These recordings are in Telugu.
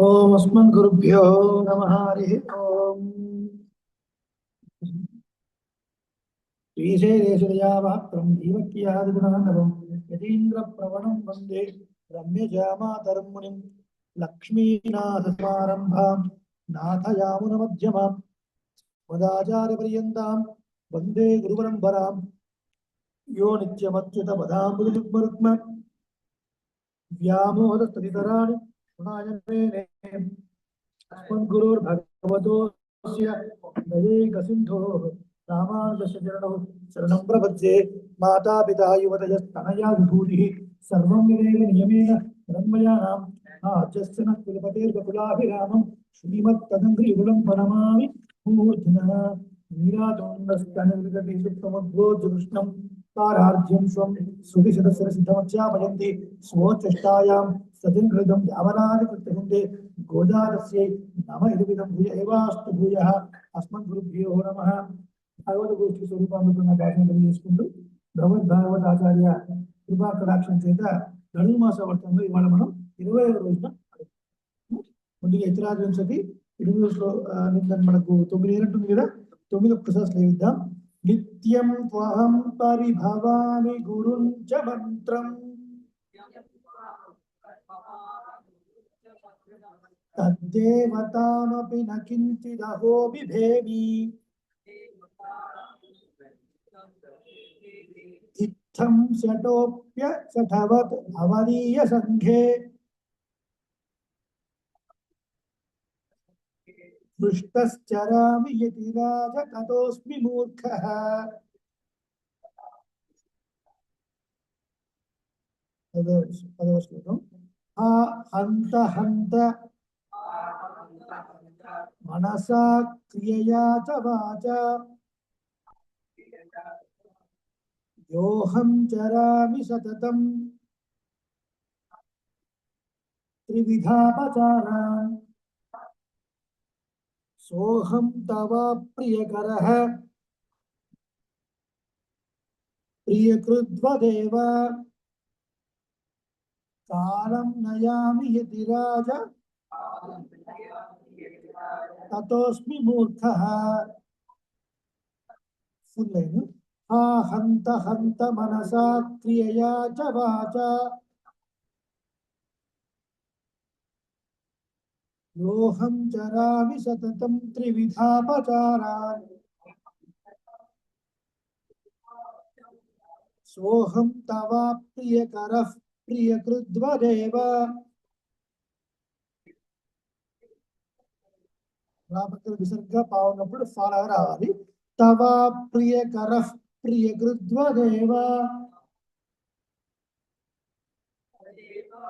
ओम अस्मद्गुरुभ्यो नमः हरिः ओम श्रीशैलेशदयावक्त्रं जीवक्यादिगुणान्नवं यतीन्द्रप्रवणं वन्दे रम्यजामातरं लक्ष्मीनाथसमारम्भां नाथयामुनमध्यमां मदाचार्यपर्यन्तां वन्दे गुरुपरम्परां यो नित्यमच्युतपदाम्बुजयुग्मरुक्म व्यामोहतस्तदितराणि गुणायमेने अस्मद्गुरोर्भगवतोऽस्य दयैकसिन्धोः रामानुजस्य चरणौ शरणं प्रपद्ये माता पिता युवतयस्तनया विभूतिः सर्वं विवेक नियमेन ब्रह्मयानाम् आद्यस्य नः कुलपतेर्वकुलाभिरामं श्रीमत्तदङ्घ्रियुगलं प्रणमामि मूर्ध्ना नीरातुण्डस्तनविगति सुप्तमद्भोजकृष्णं तारार्ध्यं स्वं सुविशदसरसिद्धमध्यापयन्ति स्वोच्चष्टायां सतिङ्कृतं यावनादिकृत्यहुन्दे गोदारस्यै नम इदमिदं भूय एवास्तु भूयः अस्मद्गुरुभ्यो नमः భగవద్ గోష్ఠి స్వరూపాన్ని భాషను తెలియజేసుకుంటూ భగవద్భాగవతాచార్య కృపా కటాక్షం చేత ధనుర్మాస వర్తంలో ఇవాళ మనం 20వ రోజున ముందుగా ఇతరావింశతి 8 మనకు 9 ఏనంటుంది కదా 9 ఒక్కసారి స్లేవిద్దాం. నిత్యం త్వహం పరిభవామి గురుం చ మంత్రం తద్దేవతామపి న కించిదహో బిభేమి ఇత్థం శటోప్య శఠవత్ అవనీయ సంఘే దృష్టశ్చరామి యతి రాజ తతోస్మి మూర్ఖః. పదవ శ్లోకం. ఆ హంత హంత మనసా క్రియయా చ వాచా యోహం చరామి సతతం త్రివిధాపచారాన్ సోహం తవ ప్రియకరః ప్రియకృద్వదేవ కాలం నయామి యతి రాజ తతోస్మి మూర్ఖః. Full line. ఆ హంత హంత మనసా క్రియయా చ వాచా యోహం చరామి సతతం త్రివిధాపచారాన్ సోహం తవ ప్రియకరః ప్రియకృద్వదేవ. పక్కన విసర్గ పావున్నప్పుడు ఫాలా రావాలి. తవ ప్రియకరః ప్రియకృద్వదేవ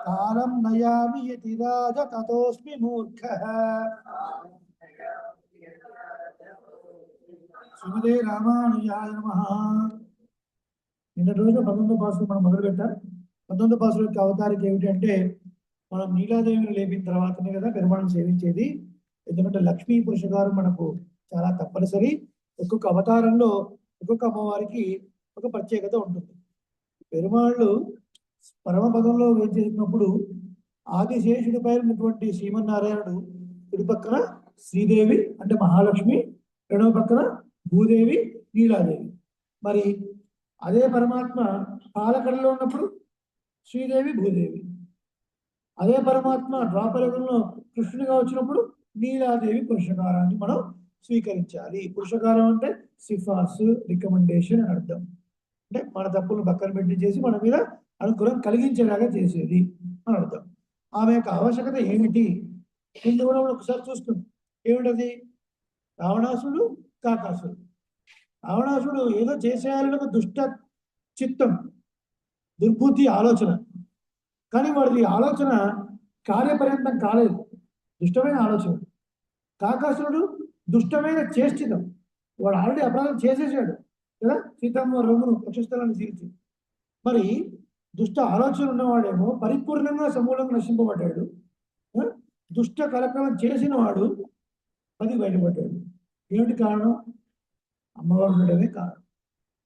కాలం నయామి యతి రాజ తతోస్మి మూర్ఖః. శ్రీమతే రామానుజాయ నమః. నిన్న రోజు 19వ పాసులు మనం మొదలు పెట్టాం. 19వ పాసుల యొక్క అవతారిక ఏమిటంటే, మనం నీలాదేవిని లేపిన తర్వాతనే కదా పెరుమాళను సేవించేది. ఎందుకంటే లక్ష్మీ పురుషకారం మనకు చాలా తప్పనిసరి. ఒక్కొక్క అవతారంలో ఒక్కొక్క అమ్మవారికి ఒక ప్రత్యేకత ఉంటుంది. పెరుమాళ్ళు పరమపదంలో వేచేసినప్పుడు ఆదిశేషుడి పైన ఉన్నటువంటి శ్రీమన్నారాయణుడు కుడి పక్కన శ్రీదేవి అంటే మహాలక్ష్మి, రెండవ పక్కన భూదేవి నీలాదేవి. మరి అదే పరమాత్మ పాలకడలో ఉన్నప్పుడు శ్రీదేవి భూదేవి. అదే పరమాత్మ ద్వాపరయుగంలో కృష్ణుడిగా వచ్చినప్పుడు నీలాదేవి పురుషకారాన్ని మనం స్వీకరించాలి. పురుషకారం అంటే సిఫార్సు, రికమెండేషన్ అని అర్థం. అంటే మన తప్పులను పక్కన పెట్టి చేసి మన మీద అనుకూలం కలిగించేలాగా చేసేది అని అర్థం. ఆమె యొక్క ఆవశ్యకత ఏమిటి ముందు కూడా మనం ఒకసారి చూస్తున్నాం. ఏమిటది? రావణాసుడు, కాకాసుడు. రావణాసుడు ఏదో చేసేయాలని ఒక దుష్ట చిత్తం, దుర్బుద్ధి ఆలోచన. కానీ వాడిది ఆలోచన కార్యపర్యంతం కాలేదు, దుష్టమైన ఆలోచన. కాకాసురుడు దుష్టమైన చేష్టితం. వాడు ఆల్రెడీ అపరాధం చేసేసాడు కదా, సీతమ్మ రొమ్మును పక్షస్థలాన్ని తీర్చి. మరి దుష్ట ఆలోచన ఉన్నవాడేమో పరిపూర్ణంగా సమూలంగా నశింపబడ్డాడు. దుష్ట కలకలం చేసిన వాడు అది బయటపడ్డాడు. ఏమిటి కారణం? అమ్మవారు ఉండడమే కారణం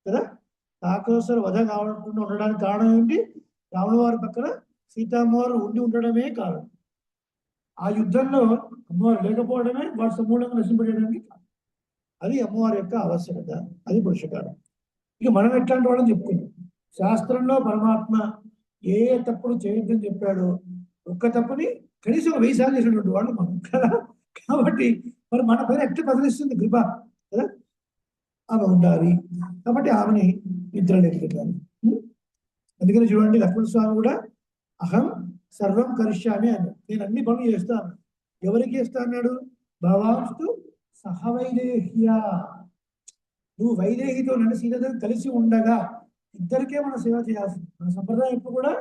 కదా. కాకాసుర వధ కావకుండా ఉండడానికి కారణం ఏంటి? రాముల వారి పక్కన సీతమ్మవారు ఉండి ఉండడమే కారణం. ఆ యుద్ధంలో అమ్మవారు లేకపోవడమే వాడు సమూలంగా నశింపజేయడానికి అది అమ్మవారి యొక్క ఆవశ్యకత, అది పురుషకారం. ఇక మనం ఎట్లాంటి వాళ్ళని చెప్పుకున్నాం. శాస్త్రంలో పరమాత్మ ఏ తప్పులు చేయొద్దని చెప్పాడో ఒక్క తప్పుని కనీసం 1000 సార్లు చేసినటువంటి వాళ్ళు మనం కదా. కాబట్టి మరి మన పైన ఎట్లా బదిలిస్తుంది కృప కదా, ఆమె ఉండాలి. కాబట్టి ఆమెని నిద్ర లేపుతున్నాను. అందుకని చూడండి, లక్ష్మణ స్వామి కూడా అహం సర్వం కరిష్యామి అన్నాడు. నేను అన్ని పనులు చేస్తాను. ఎవరికి చేస్తా అన్నాడు? భవాంస్తు సహవైదేహ్య, నువ్వు వైదేహితో నన్ను సీతతో కలిసి ఉండగా ఇద్దరికే మన సేవ చేయాల్సింది. మన సంప్రదాయం ఎప్పుడు కూడా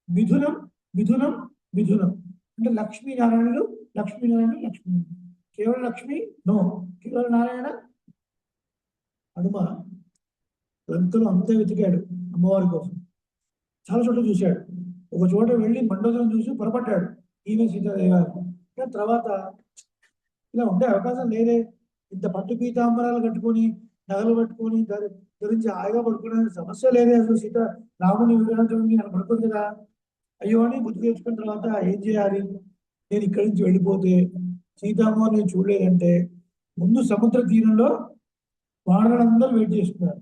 మిథునం మిథునం మిథునం అంటే లక్ష్మీనారాయణులు లక్ష్మీనారాయణులు లక్ష్మీ, కేవలం లక్ష్మి నో, కేవలం నారాయణ. హనుమ లంకలో అంతా వెతికాడు అమ్మవారి కోసం, చాలా చోట్ల చూశాడు. ఒక చోట వెళ్ళి మండోదరం చూసి పొరపడ్డాడు, ఈమె సీతాదేవి. కానీ తర్వాత ఇలా ఉండే అవకాశం లేదే, ఇంత పట్టు పీతాంబరాలు కట్టుకొని నగలు పట్టుకొని గురించి హాయిగా పడుకునే సమస్య లేదే, అసలు సీత రాముని విగ్రహం చూడండి అని పడుతుంది కదా. అయ్యో అని బుద్ధి తెచ్చుకున్న తర్వాత ఏం చేయాలి, నేను ఇక్కడి నుంచి వెళ్ళిపోతే సీతామ్మ నేను చూడలేదంటే, ముందు సముద్ర తీరంలో వానరులందరూ వెయిట్ చేస్తున్నారు.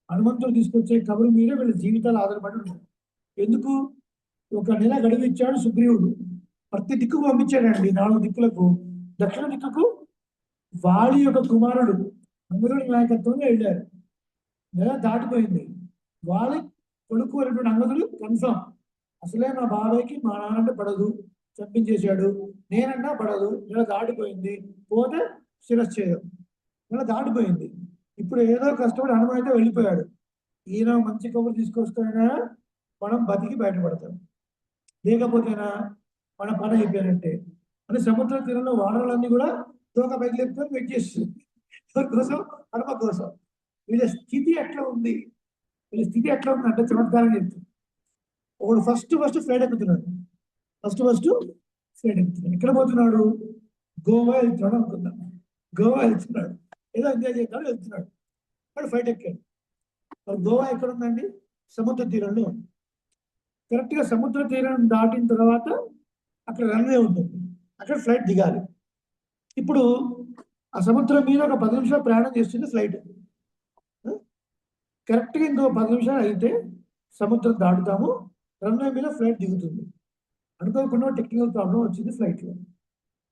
హనుమంతుడు తీసుకొచ్చే కబురు మీదే వీళ్ళ జీవితాలు ఆధారపడి ఉంటారు. ఎందుకు? 1 నెల గడువు ఇచ్చాడు సుగ్రీవుడు, ప్రతి దిక్కుకు పంపించాడండి, 4 దిక్కులకు. దక్షిణ దిక్కుకు వాలి యొక్క కుమారుడు అంగదుడి నాయకత్వంలో వెళ్ళారు. నెల దాటిపోయింది. వాలి కొడుకు అనేటువంటి అంగదుడు కన్ఫర్మ్, అసలే మా బాబాయ్కి మా నాన్నంటే పడదు, చంపించేశాడు, నేనన్నా పడదు. నెల దాటిపోయింది, పోతే శిరశ్చేదం. నెల దాటిపోయింది. ఇప్పుడు ఏదో కష్టపడి హనుమ అయితే వెళ్ళిపోయాడు. ఈయన మంచి కబురు తీసుకొస్తాయినా మనం బతికి బయటపడతాం, లేకపోతేనా మన పని అయిపోయినట్టే అని సముద్ర తీరంలో వానరులన్నీ కూడా తోక పైకి లేపుకొని వెయిట్ చేస్తుంది ఎవరి కోసం? హనుమ కోసం. వీళ్ళ స్థితి ఎట్లా ఉంది, వీళ్ళ స్థితి ఎట్లా ఉంది అంటే చమత్కారం చెప్తుంది. ఒకడు ఫస్ట్ ఫ్లైట్ ఎక్కుతున్నాడు, ఫస్ట్ ఫ్లైట్ ఎక్కుతున్నాడు. ఎక్కడ పోతున్నాడు? గోవా వెళ్తున్నాడు అనుకుందాం. గోవా వెళ్తున్నాడు, ఏదో ఎంజాయ్ చేద్దాం వెళ్తున్నాడు. వాడు ఫ్లైట్ ఎక్కాడు. మరి గోవా ఎక్కడ ఉందండి? సముద్ర తీరంలో ఉంది. కరెక్ట్గా సముద్ర తీరం దాటిన తర్వాత అక్కడ రన్వే ఉంటుంది, అక్కడ ఫ్లైట్ దిగాలి. ఇప్పుడు ఆ సముద్రం మీద ఒక 10 నిమిషాలు ప్రయాణం చేస్తుంది ఫ్లైట్. కరెక్ట్గా ఇంకో 10 నిమిషాలు అయితే సముద్రం దాటుతాము, రన్వే మీద ఫ్లైట్ దిగుతుంది. అనుకోకుండా టెక్నికల్ ప్రాబ్లం వచ్చింది ఫ్లైట్లో.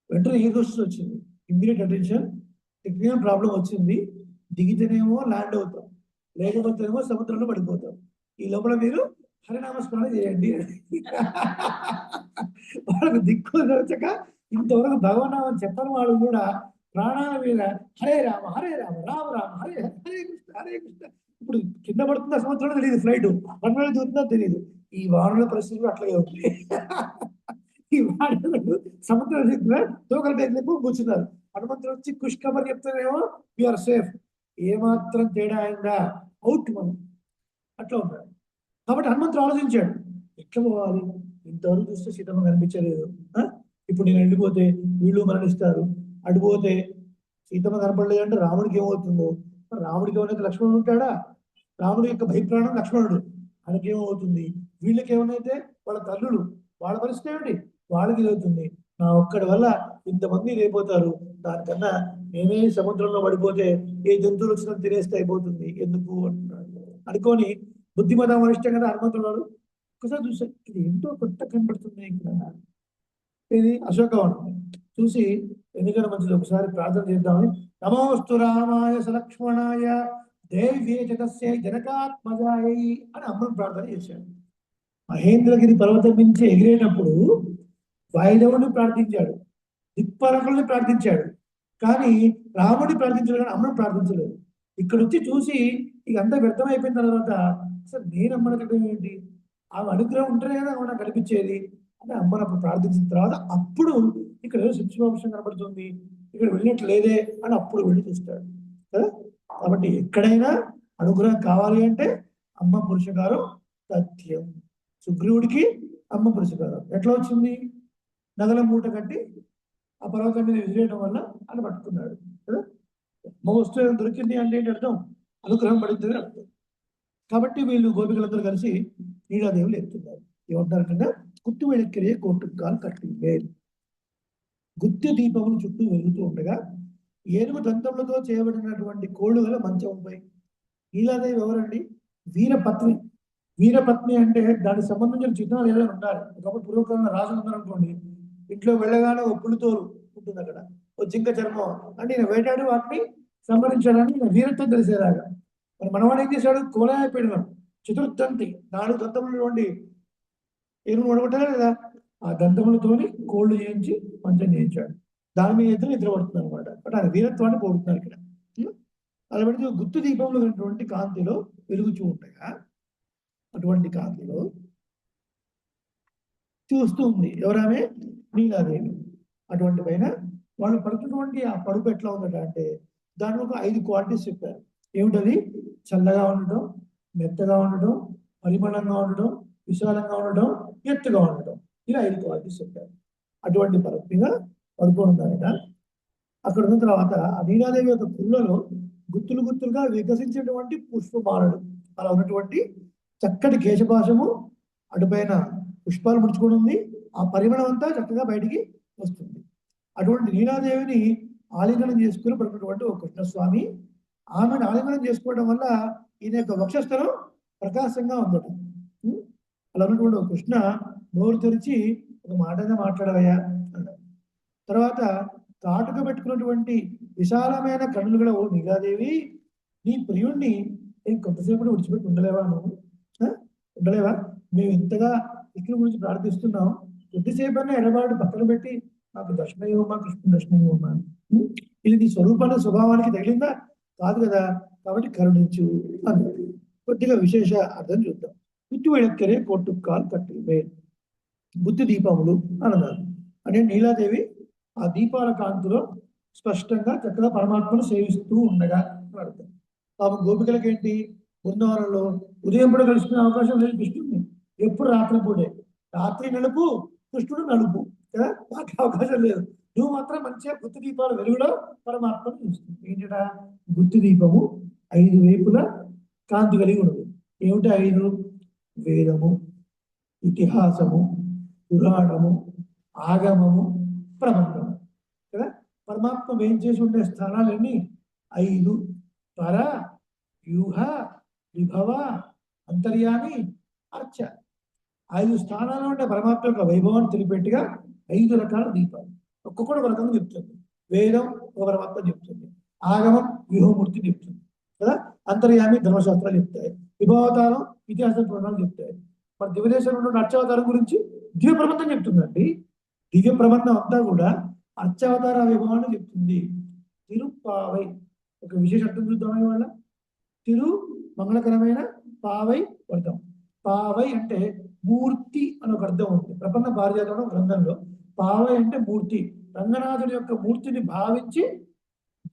వెంటనే ఏ దోషం వచ్చింది, ఇమ్మీడియట్ అటెన్షన్, టెక్నికల్ ప్రాబ్లం వచ్చింది. దిగితేనేమో ల్యాండ్ అవుతాం, లేకపోతేనేమో సముద్రంలో పడిపోతాం. ఈ లోపల మీరు హరినామస్మరణ చేయండి. వాళ్ళకు దిక్కు నచ్చక ఇంతవరకు భగవన్నామని చెప్పని వాళ్ళు కూడా ప్రాణాల మీద హరే రామ రామ రామ హరే హరే కృష్ణ హరే కృష్ణ. ఇప్పుడు కింద పడుతుందా సముద్రంలో తెలియదు, ఫ్లైట్ రన్వేలో దిగుతుందో తెలియదు. ఈ వానల పరిస్థితులు అట్లాగే ఉంది. ఈ వానలు సముద్ర తోకల దగ్గర కూర్చున్నారు. హనుమంతుడు వచ్చి కుష్కబర్ చెప్తానేమో యూఆర్ సేఫ్, ఏమాత్రం తేడా అయిందా అవుట్ మనం, అట్లా ఉన్నాడు. కాబట్టి హనుమంతుడు ఆలోచించాడు, ఎట్లా పోవాలి, ఇంతవరకు చూస్తే సీతమ్మ కనిపించలేదు, ఇప్పుడు నేను వెళ్ళిపోతే వీళ్ళు మరణిస్తారు, అడిపోతే సీతమ్మ కనపడలేదు అంటే రాముడికి ఏమవుతుందో, రాముడికి ఏమైనా లక్ష్మణుడు ఉంటాడా, రాముడి యొక్క భయప్రాణం లక్ష్మణుడు, ఆయనకి ఏమవుతుంది, వీళ్ళకి ఏమైతే వాళ్ళ తల్లులు, వాళ్ళ పరిస్థితి ఏమిటి, వాళ్ళకి ఏమవుతుంది, నా ఒక్కడి వల్ల ఇంతమంది అయిపోతారు, దానికన్నా నేనే సముద్రంలో పడిపోతే ఏ జంతువులు వచ్చినా తినేస్తే అయిపోతుంది, ఎందుకు అంటున్నాడు. అనుకోని బుద్ధిమతం వరిష్టం కదా హనుమంతుడు. ఒకసారి చూసా, ఇది ఎంతో కొత్త కనబడుతుంది ఇక్కడ, ఇది అశోకవనం చూసి ఎందుకన్నా మంచిది ఒకసారి ప్రార్థన చేద్దామని, నమోస్తు రామాయ సలక్ష్మణాయ దేవ్యే జగస్య జనకాత్మజాయ అని అమ్మను ప్రార్థన చేశాడు. మహేంద్రగిరి పర్వతం నుంచి ఎగిరేటప్పుడు వాయుదేవుడిని ప్రార్థించాడు, దిక్పాలకుల్ని ప్రార్థించాడు, కానీ రాముడిని ప్రార్థించాడు, కానీ అమ్మను ప్రార్థించలేదు. ఇక్కడ వచ్చి చూసి ఇక అంతా వ్యర్థమైపోయిన తర్వాత అసలు నేను అమ్మనకటం ఏంటి, ఆమె అనుగ్రహం ఉంటేనే కదా ఆమె నాకు కనిపించేది అని అమ్మను అప్పుడు ప్రార్థించిన తర్వాత అప్పుడు ఇక్కడ ఏదో శిక్షాంశం కనబడుతుంది, ఇక్కడ వెళ్ళినట్టు లేదే అని అప్పుడు వెళ్ళి చూస్తాడు కదా. కాబట్టి ఎక్కడైనా అనుగ్రహం కావాలి అంటే అమ్మ పురుషకారం తథ్యం. సుగ్రీవుడికి అమ్మ పురుషకారం ఎట్లా వచ్చింది, నగల మూట కట్టి ఆ పర్వతం మీద విసిరేయడం వల్ల అని పట్టుకున్నాడు కదా. మా వస్తువు దొరికింది అంటే ఏంటి అర్థం, అనుగ్రహం పడింది అని అర్థం. కాబట్టి వీళ్ళు గోపికలందరూ కలిసి నీలాదేవులు ఎత్తున్నారు. ఏమంటారంటే కుట్టు వెళక్కిరే కోర్టు కాలు కట్టిందే. గుత్తి దీపములు చుట్టూ వెలుగుతూ ఉండగా ఏనుగు దంతములతో చేయబడినటువంటి కోళ్ళు గల మంచంపై నీలాదేవి ఎవరండి? వీరపత్ని. వీరపత్ని అంటే దానికి సంబంధించిన చిహ్నాలు ఏదైనా ఉండాలి. ఒకప్పుడు పూర్వకాలంలో రాజులు ఉన్నారనుకోండి, ఇంట్లో వెళ్ళగానే ఓ పులితోలు ఉంటుంది అక్కడ, ఓ జింక చర్మం అంటే ఈయన వేటాడి వాటిని సంహరించడానికి ఈయన వీరత్వం తెలిసేలాగా. మరి మనవాడు ఏం చేశాడు? కోలాయపీడనం చతుర్థంతి 4 దంతములు ఏనుగు ఓడగొట్టారా లేదా? ఆ దంతములతోని కోళ్ళు చేయించి మంచం చేయించాడు. దాని మీద ఇద్దరు నిద్రపడుతుంది అనమాట. అంటే ఆయన వీరత్వాన్ని పోడుతున్నారు ఇక్కడ. అలా పెడితే గుత్తు దీపంలో ఉన్నటువంటి కాంతిలో వెలుగుచూ ఉండగా అటువంటి కాంతిలో చూస్తూ ఉంది ఎవరామె? నీలాదేవి. అటువంటి పైన వాళ్ళు పడుతున్నటువంటి ఆ పడుపు ఎట్లా ఉందట అంటే దాంట్లో ఒక 5 క్వాలిటీస్ చెప్పారు. ఏమిటది? చల్లగా ఉండటం, మెత్తగా ఉండటం, పరిమళంగా ఉండటం, విశాలంగా ఉండటం, ఎత్తుగా ఉండటం. ఇలా 5 క్వాలిటీస్ చెప్పారు. అటువంటి పరపుగా పడుకొని ఉన్నారట. అక్కడ ఉన్న తర్వాత ఆ నీలాదేవి యొక్క పుల్లలో గుత్తులు గుత్తులుగా వికసించేటువంటి పుష్పమాలలు, అలా ఉన్నటువంటి చక్కటి కేశపాశము, అటుపైన పుష్పాలు ముడుచుకొని ఉంది. ఆ పరిమళం అంతా చక్కగా బయటికి వస్తుంది. అటువంటి నీలాదేవిని ఆలింగనం చేసుకుని పడుకున్నటువంటి ఒక కృష్ణస్వామి, ఆమెను ఆలింగనం చేసుకోవడం వల్ల ఈయన యొక్క వక్షస్థలం ప్రకాశంగా ఉందట. అలా ఉన్నటువంటి ఒక కృష్ణ నోరు తెరిచి ఒక మాటగా మాట్లాడవయ్యా అన్నాడు. తర్వాత కాటుక పెట్టుకున్నటువంటి విశాలమైన కన్నులు గల ఓ నీలాదేవి, నీ ప్రియుణ్ణి కొంతసేపు విడిచిపెట్టి ఉండలేవా? నువ్వు ఉండలేవా? మేము ఇంతగా కృష్ణుడి గురించి ప్రార్థిస్తున్నాం, కొద్దిసేపు అన్నా ఎడబాటు పక్కన పెట్టి నాకు దర్శనం ఇవ్వమా, కృష్ణుని దర్శనం ఇవ్వమా? ఇది నీ స్వరూపాన్ని స్వభావానికి తగిలిందా? కాదు కదా. కాబట్టి కరుణించు అన్నాడు. కొద్దిగా విశేష అర్థం చూద్దాం. కుట్టు వెళక్కరే కొట్టుకాలు కట్టివే బుద్ధి దీపములు అన్నారు. అంటే నీలాదేవి ఆ దీపాల కాంతిలో స్పష్టంగా చక్కగా పరమాత్మను సేవిస్తూ ఉండగా అర్థం. పాపం గోపికలకి ఏంటి, బృందావనంలో ఉదయం కూడా కలుసుకునే అవకాశం లేదు కృష్ణుడిని. ఎప్పుడు రాత్రి పూటే, రాత్రి నలుపు, కృష్ణుడు నలుపు కదా, మాకు అవకాశం లేదు. నువ్వు మాత్రం మంచిగా గుత్తి దీపాల వెలుగులో పరమాత్మను చూస్తుంది. ఏంటట? గుత్తి దీపము 5 వైపుల కాంతి కలిగి ఉన్నది. ఏమిటి 5? వేదము, ఇతిహాసము, పురాణము, ఆగమము, ప్రబంధము కదా. పరమాత్మ ఏం చేసి ఉండే స్థానాలన్నీ 5: పర, వ్యూహ, విభవ, అంతర్యామి, అర్చ. 5 స్థానాలు ఉండే పరమాత్మ యొక్క వైభవాన్ని తెలిపెట్టుగా 5 రకాల దీపాలు, ఒక్కొక్కటి ఒక రకంగా చెప్తుంది. వేదం ఒక పరమాత్మ చెప్తుంది, ఆగమం వ్యూహమూర్తి చెప్తుంది కదా, అంతర్యామి ధర్మశాస్త్రాలు చెప్తాయి, విభావతారం ఇతిహాస పురాణాలు చెప్తాయి. మన దివ్యదేశంలో ఉన్న అర్చావతారం గురించి దివ్య ప్రబంధం చెప్తుందండి. దివ్య ప్రబంధం అంతా కూడా అర్చావతార విభవాన్ని చెప్తుంది. తిరుప్పావై ఒక విశేష అర్థం చూద్దాం ఇవాళ. తిరు మంగళకరమైన, పావై వర్గం. పావై అంటే మూర్తి అని ఒక అర్థం ఉంది. ప్రపన్న పారిజాతం గ్రంథంలో పావై అంటే మూర్తి, రంగనాథుడి యొక్క మూర్తిని భావించి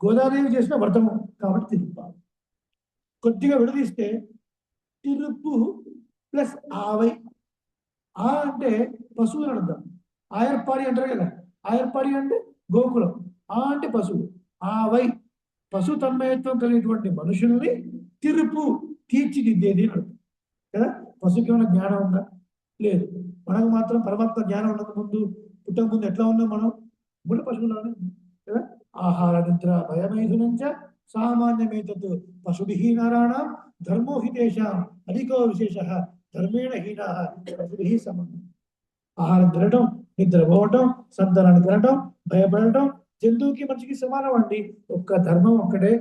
గోదాదేవి చేసిన వ్రతము కాబట్టి తిరుప్పావై. కొద్దిగా విడదీస్తే తిరుపు ప్లస్ ఆవై. ఆ అంటే పశువులు అర్థం. ఆయర్పాడి అంటారు కదా, ఆయర్పాడి అంటే గోకులం, ఆ అంటే పశువు, ఆవై పశు తన్మయత్వం కలిగినటువంటి మనుషుల్ని తిరుపు తీర్చిదిద్దేది అని అర్థం కదా. పశువుకి ఏమైనా జ్ఞానం ఉందా? లేదు. మనకు మాత్రం పరమాత్మ జ్ఞానం ఉండక ముందు, పుట్టక ముందు ఎట్లా ఉన్నాం మనం? కూడా పశువులానే కదా. ఆహార నిద్ర భయమైథునంచ సామాన్యమేతత్ పశుభిః నరాణాం ధర్మో హి తేషాం అధికో విశేష ధర్మేణ హీనా పశుభిః సమం. ఆహారం తినడం, నిద్రపోవటం, సంతానాన్ని తినడం, భయపడటం జంతువుకి మనిషికి సమానం అండి. ఒక్క ధర్మం ఒక్కడే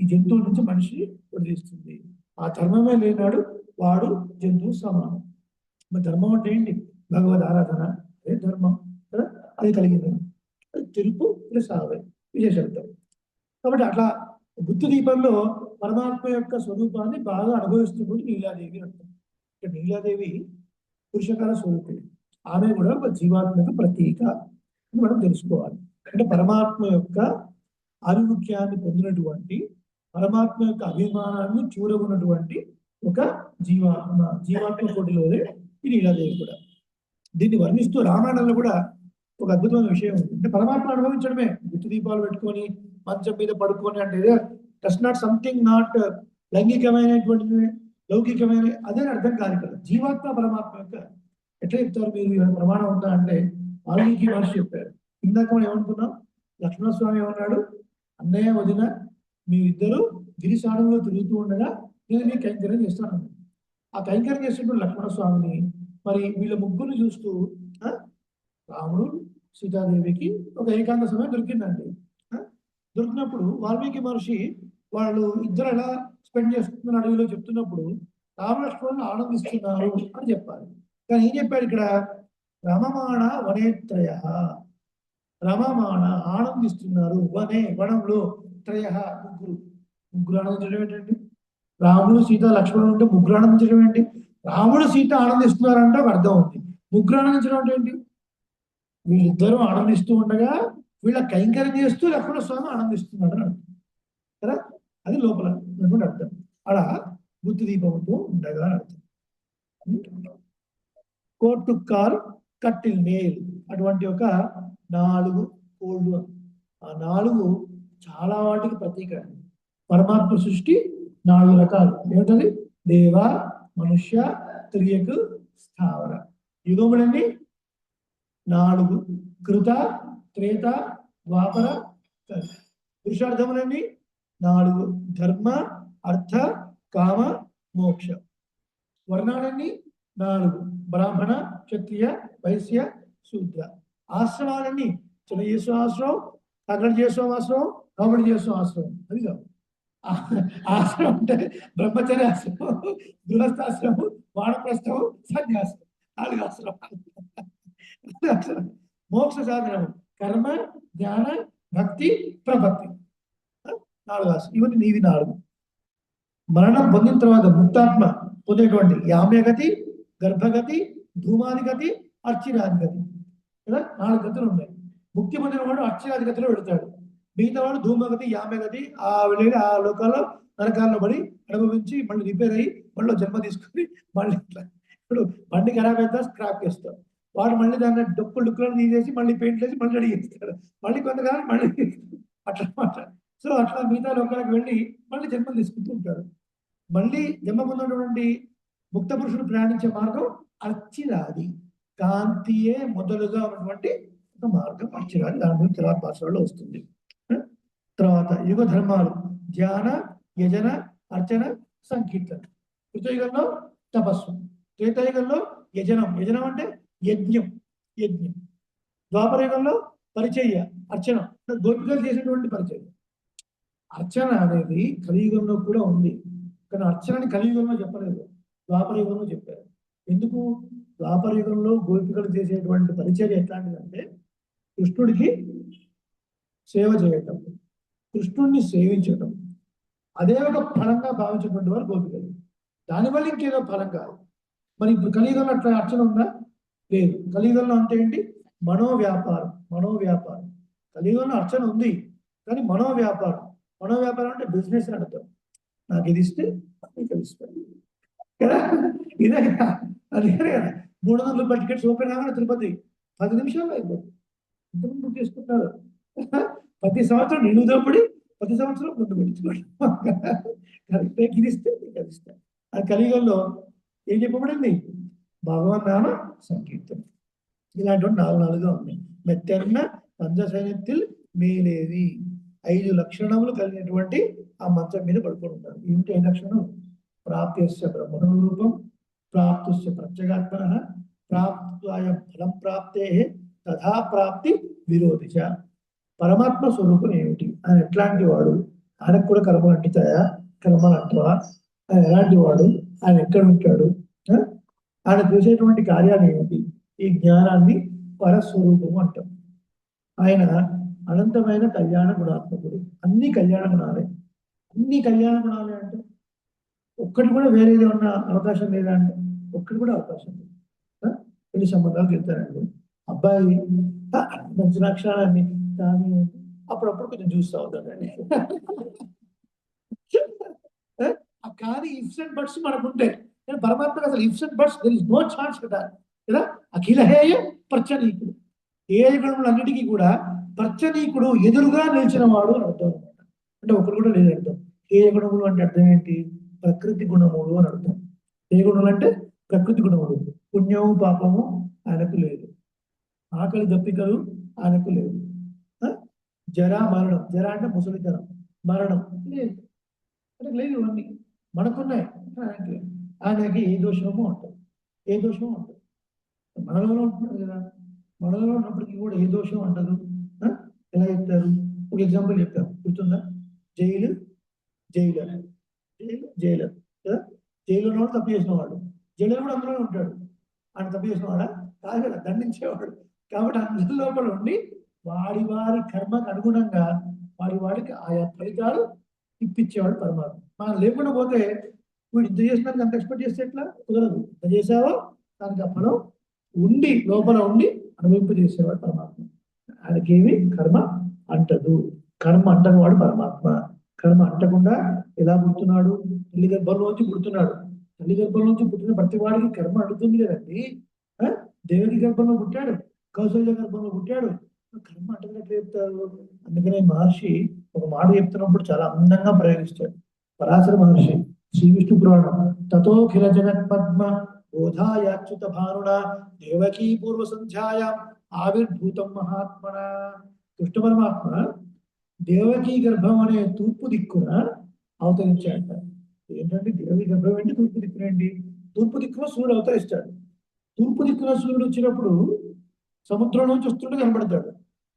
ఈ జంతువు నుంచి మనిషి వదిలిస్తుంది. ఆ ధర్మమే లేనాడు వాడు జంతువు సమానం. మరి ధర్మం అంటే ఏంటి? భగవద్ ఆరాధన, అదే ధర్మం కదా. అది కలిగింది. అది తిరుపు ప్లస్ ఆవై విశేషార్థం. కాబట్టి అట్లా గుత్తు దీపంలో పరమాత్మ యొక్క స్వరూపాన్ని బాగా అనుభవిస్తున్నది నీలాదేవి అర్థం. ఇక్కడ నీలాదేవి పురుషకాల స్వరూపిణి, ఆమె కూడా ఒక జీవాత్మక ప్రతీక అని మనం తెలుసుకోవాలి. అంటే పరమాత్మ యొక్క ఆధిముఖ్యాన్ని పొందినటువంటి, పరమాత్మ యొక్క అభిమానాన్ని చూరగొన్నటువంటి ఒక జీవాత్మ కోటిలోనే ఈ నీలాదేవి కూడా. దీన్ని వర్ణిస్తూ రామాయణంలో కూడా ఒక అద్భుతమైన విషయం ఉంది. అంటే పరమాత్మ అనుభవించడమే, గుత్తి దీపాలు పెట్టుకొని మంచం మీద పడుకొని అంటే డస్ నాట్ సంథింగ్ నాట్ లైంగికమైనటువంటి లౌకికమైన అదే అర్థం కాదు కదా. జీవాత్మ పరమాత్మ యొక్క ఎట్లా చెప్తారు మీరు? ప్రమాణం ఉందా అంటే వాల్మీకి మహర్షి చెప్పారు. ఇందాక మనం ఏమనుకున్నాం, లక్ష్మణస్వామి ఏమన్నాడు, అన్నయ్య వదిన మీ ఇద్దరు గిరిశానంలో తిరుగుతూ ఉండగా నేను మీ కైంకర్యం చేస్తాను. ఆ కైంకర్యం చేసినప్పుడు లక్ష్మణస్వామిని మరి వీళ్ళ ముగ్గురు చూస్తూ రాముడు సీతాదేవికి ఒక ఏకాంత సమయం దొరికిందండి. దొరికినప్పుడు వాల్మీకి మహర్షి వాళ్ళు ఇద్దరు ఎలా స్పెండ్ చేస్తున్న అడవిలో చెప్తున్నప్పుడు రామలక్ష్మణులు ఆనందిస్తున్నారు అని చెప్పాలి. కానీ ఏం చెప్పాడు ఇక్కడ, రమమాణ వనేత్రయ, రమమాణ ఆనందిస్తున్నారు, వనే వనంలో, త్రయ ముగ్గురు, ముగ్గురు ఆనందించడం ఏంటండి, రాముడు సీత లక్ష్మణుడు ఉంటే ముగ్గురు ఆనందించడం ఏంటి, రాముడు సీత ఆనందిస్తున్నారంటే ఒక అర్థం ఉంది, ముగ్గురు ఆనందించడం అంటే ఏంటి, వీళ్ళిద్దరూ ఆనందిస్తూ ఉండగా వీళ్ళ కైంకర్యం చేస్తూ లక్ష్మణ స్వామి ఆనందిస్తున్నాడు అని అర్థం కదా, అది లోపల అర్థం. అలా బుద్ధి దీపంతో ఉండగా అర్థం. కోట్టుకాల్ కట్టిల్ మేల్ అటువంటి ఒక 4 కోళ్ళు, ఆ 4 చాలా వాటికి ప్రతీక. పరమాత్మ సృష్టి 4 రకాలు ఏమిటది, దేవ, మనుష్య, త్రియక్, స్థావర. యుగములన్నీ 4, కృత, త్రేత, ద్వాపర, కలి. పురుషార్థములన్నీ 4, ధర్మ, అర్థ, కామ, మోక్ష. వర్ణాలన్నీ 4, బ్రాహ్మణ, క్షత్రియ, వైశ్య, శూద్ర. ఆశ్రమాలన్నీ చిన్నజేశ్వ ఆశ్రమం, అగ్రజేశ్వ ఆశ్రమం, రాముడిజేశ్వ ఆశ్రమం. అది కాదు, ఆశ్రమం అంటే బ్రహ్మచర్య ఆశ్రమం, గృహస్థాశ్రమం, వానప్రస్థం, సన్యాసం, 4 ఆశ్రమాలు. మోక్ష సాధనం కర్మ, జ్ఞాన, భక్తి, ప్రపత్తి, 4 ఆశ్రమం. ఇవన్నీ నీవి 4. మరణం పొందిన తర్వాత ముక్తాత్మ పొందేటువంటి యామ్యగతి, గర్భగతి, ధూమాధిగతి, అర్చిరాధిగతి కదా, 4 గతులు ఉన్నాయి. ముక్తి పొందిన వాడు అర్చిరాధిగతిలో పెడతాడు, మిగతా వాడు ధూమగతి, యామ్యగతి, ఆ వెళ్ళి ఆ లోకాల్లో నరకాల్లో పడి అనుభవించి మళ్ళీ రిపేర్ అయ్యి మళ్ళీ జన్మ తీసుకుని మళ్ళీ ఇట్లా. ఇప్పుడు బండి ఖరాబ్ అయితే స్క్రాప్ చేస్తాం, వాడు మళ్ళీ దాన్ని డొక్కులను తీసేసి మళ్ళీ పెయింట్ వేసి మళ్ళీ రెడీ చేస్తాడు, మళ్ళీ కొంతకాలం మళ్ళీ అట్లా మాట. సో అట్లా మిగతా లోకాలకు వెళ్ళి మళ్ళీ జన్మలు తీసుకుంటూ ఉంటారు. మళ్ళీ జన్మ పొందినటువంటి ముక్త పురుషుడు ప్రయాణించే మార్గం అర్చిరాది, కాంతియే మొదలుగా ఉన్నటువంటి ఒక మార్గం అర్చిరాది. దాని గురించి తర్వాత భాషలో వస్తుంది. తర్వాత యుగ ధర్మాలు ధ్యాన, యజన, అర్చన, సంకీర్తన. కృతయుగంలో తపస్సు, త్రేతాయుగంలో యజనం, యజనం అంటే యజ్ఞం, యజ్ఞం. ద్వాపరయుగంలో పరిచర్య, అర్చన, గోపికలు చేసినటువంటి పరిచర్య. అర్చన అనేది కలియుగంలో కూడా ఉంది, కానీ అర్చనని కలియుగంలో చెప్పలేదు, ద్వాపరయుగంలో చెప్పారు. ఎందుకు, ద్వాపరయుగంలో గోపికలు చేసేటువంటి పరిచర్య ఎట్లాంటిదంటే కృష్ణుడికి సేవ చేయటం, కృష్ణుడిని సేవించటం, అదే ఒక ఫలంగా భావించేటువంటి వారు గోపికలు. దానివల్ల ఇంకేదో ఫలం కాదు. మరి ఇప్పుడు కలియుగంలో అట్లా అర్చన ఉందా, లేదు. కలియుగంలో అంటే ఏంటి, మనోవ్యాపారం, మనోవ్యాపారం. కలియుగంలో అర్చన ఉంది కానీ మనోవ్యాపారం, మనోవ్యాపారం అంటే బిజినెస్ అని అర్థం. నాకు ఇది ఇస్తే నీకు ఇస్తాను కదా, ఇదే కదా, అదే కదా. 300 రూపాయల టికెట్స్ ఓపెన్ కాగానే తిరుపతి 10 నిమిషాల్లో అయిపోతుంది. ఇంతమంది బుక్ చేసుకుంటున్నారు. ప్రతి సంవత్సరం నేను దోపిడి, ప్రతి సంవత్సరం ముందు పెట్టించుకోండి. కరెక్టే, ఇది ఇస్తే నీకు అది ఇస్తాను. అది కలియుగంలో ఏం చెప్పబడింది, భగవన్ నామ సంకీర్తన. ఇలాంటివి 4 ఉన్నాయి. మెత్తెన్న పంచసైన్యത്തിൽ మేలేది, 5 లక్షణములు కలిగినటువంటి ఆ మంచం మీద పడుకొని ఉంటారు. ఏమిటి 5 లక్షణం, ప్రాప్త్యస్య బ్రహ్మరూపం, ప్రాప్తుస్య ప్రత్యేగాత్మన, ప్రాప్తాయ ఫలం ప్రాప్తే తథా ప్రాప్తి విరోధిచ. పరమాత్మ స్వరూపం ఏమిటి, ఆయన ఎట్లాంటి వాడు, ఆయనకు కూడా కర్మలు అంటుతాయా, కర్మలు అంటావా, ఆయన ఎలాంటి వాడు, ఆయన ఎక్కడ ఉంటాడు, ఆయన చేసేటువంటి కార్యాలు ఏమిటి, ఈ జ్ఞానాన్ని పరస్వరూపము అంటాం. ఆయన అనంతమైన కళ్యాణ గుణాత్మకుడు. అన్ని కళ్యాణ గుణాలే, అన్ని కళ్యాణ గుణాలే అంటే ఒక్కటి కూడా వేరేది ఉన్న అవకాశం లేదా అంటే ఒక్కటి కూడా అవకాశం లేదు. పెళ్లి సంబంధాలు చెప్తారండి, అబ్బాయి మంచి లక్షణాలన్నీ, కానీ అప్పుడప్పుడు కొంచెం చూస్తూ అవుతాడండి. కానీ ఇఫ్స్ అండ్ బట్స్ మనకుంటాయి, కానీ పరమాత్మకు అసలు ifs and buts there is no chance కదా. అఖిలహేయ ప్రత్యనీకుడు, ఏ గుణములన్నిటికీ కూడా ప్రత్యనీకుడు, ఎదురుగా నిలిచిన వాడు అని అర్థం అనమాట. అంటే ఒకరు కూడా లేదు అర్థం. ఏ గుణములు అంటే అర్థం ఏంటి, ప్రకృతి గుణములు అని అర్థం. ఏ గుణములు అంటే ప్రకృతి గుణములు. పుణ్యము పాపము ఆయనకు లేదు, ఆకలి దప్పికలు ఆయనకు లేదు, జర మరణం. జర అంటే ముసలితనం, మరణం లేదు. అంటే లేదు, ఇవన్నీ మనకున్నాయి. ఆయనకి ఆయనకి ఏ దోషమో ఉంటుంది, ఏ దోషమో ఉంటుంది. మనలో ఉంటున్నాడు కదా, మనలో ఉన్నప్పటికీ కూడా ఏ దోషం అంటదు. ఆ? ఎలా చెప్తారు? ఒక ఎగ్జాంపుల్ చెప్తారు, గుర్తుందా? జైలు, జైలర్, జైలు, జైలర్ కదా. జైలు ఉన్నవాడు తప్పు చేసిన వాడు, జైలర్ కూడా అందులోనే ఉంటాడు. ఆయన తప్పు చేసిన వాడా? కాదు కదా, దండించేవాడు. కాబట్టి అందరి లోపల ఉండి వాడి వారి కర్మకు అనుగుణంగా వాడికి ఆయా ఫలితాలు ఇప్పించేవాడు పరమాత్మ. మనం లేకుండా పోతే వీడు ఇంత చేసినానికి అంత ఎక్స్పెక్ట్ చేస్తే ఎట్లా కుదరదు. ఇంత చేసావో దానికి ఆ ఫలం ఉండి లోపల ఉండి అనుభవింపజేసేవాడు పరమాత్మ. ఆయనకేమి కర్మ అంటదు. కర్మ అంటని వాడు పరమాత్మ. కర్మ అంటకుండా ఎలా పుడుతున్నాడు? తల్లి గర్భంలోంచి పుడుతున్నాడు. తల్లి గర్భంలోంచి పుట్టిన ప్రతి వాడికి కర్మ అడుగుతుంది కదండి. దేవకి గర్భంలో పుట్టాడు, కౌశల్య గర్భంలో పుట్టాడు, కర్మ అంటున్నట్లు చెప్తారు. అందుకనే మహర్షి ఒక మాట చెప్తున్నప్పుడు చాలా అందంగా ప్రయోగిస్తాడు. పరాశర మహర్షి శ్రీ విష్ణు పురాణం తతోఖిల జగన్ పద్మ బోధాయాచ్యుత భానున దేవకీ పూర్వ సంధ్యాయాం ఆవిర్భూతం మహాత్మన. కృష్ణ పరమాత్మ దేవకీ గర్భం అనే తూర్పు దిక్కున అవతరించాడు. ఏంటంటే దేవకి గర్భం ఏంటి, తూర్పు దిక్కునండి. తూర్పు దిక్కున సూర్యుడు అవతరిస్తాడు. తూర్పు దిక్కున సూర్యుడు వచ్చినప్పుడు సముద్రం నుంచి వస్తుంటే కనబడతాడు.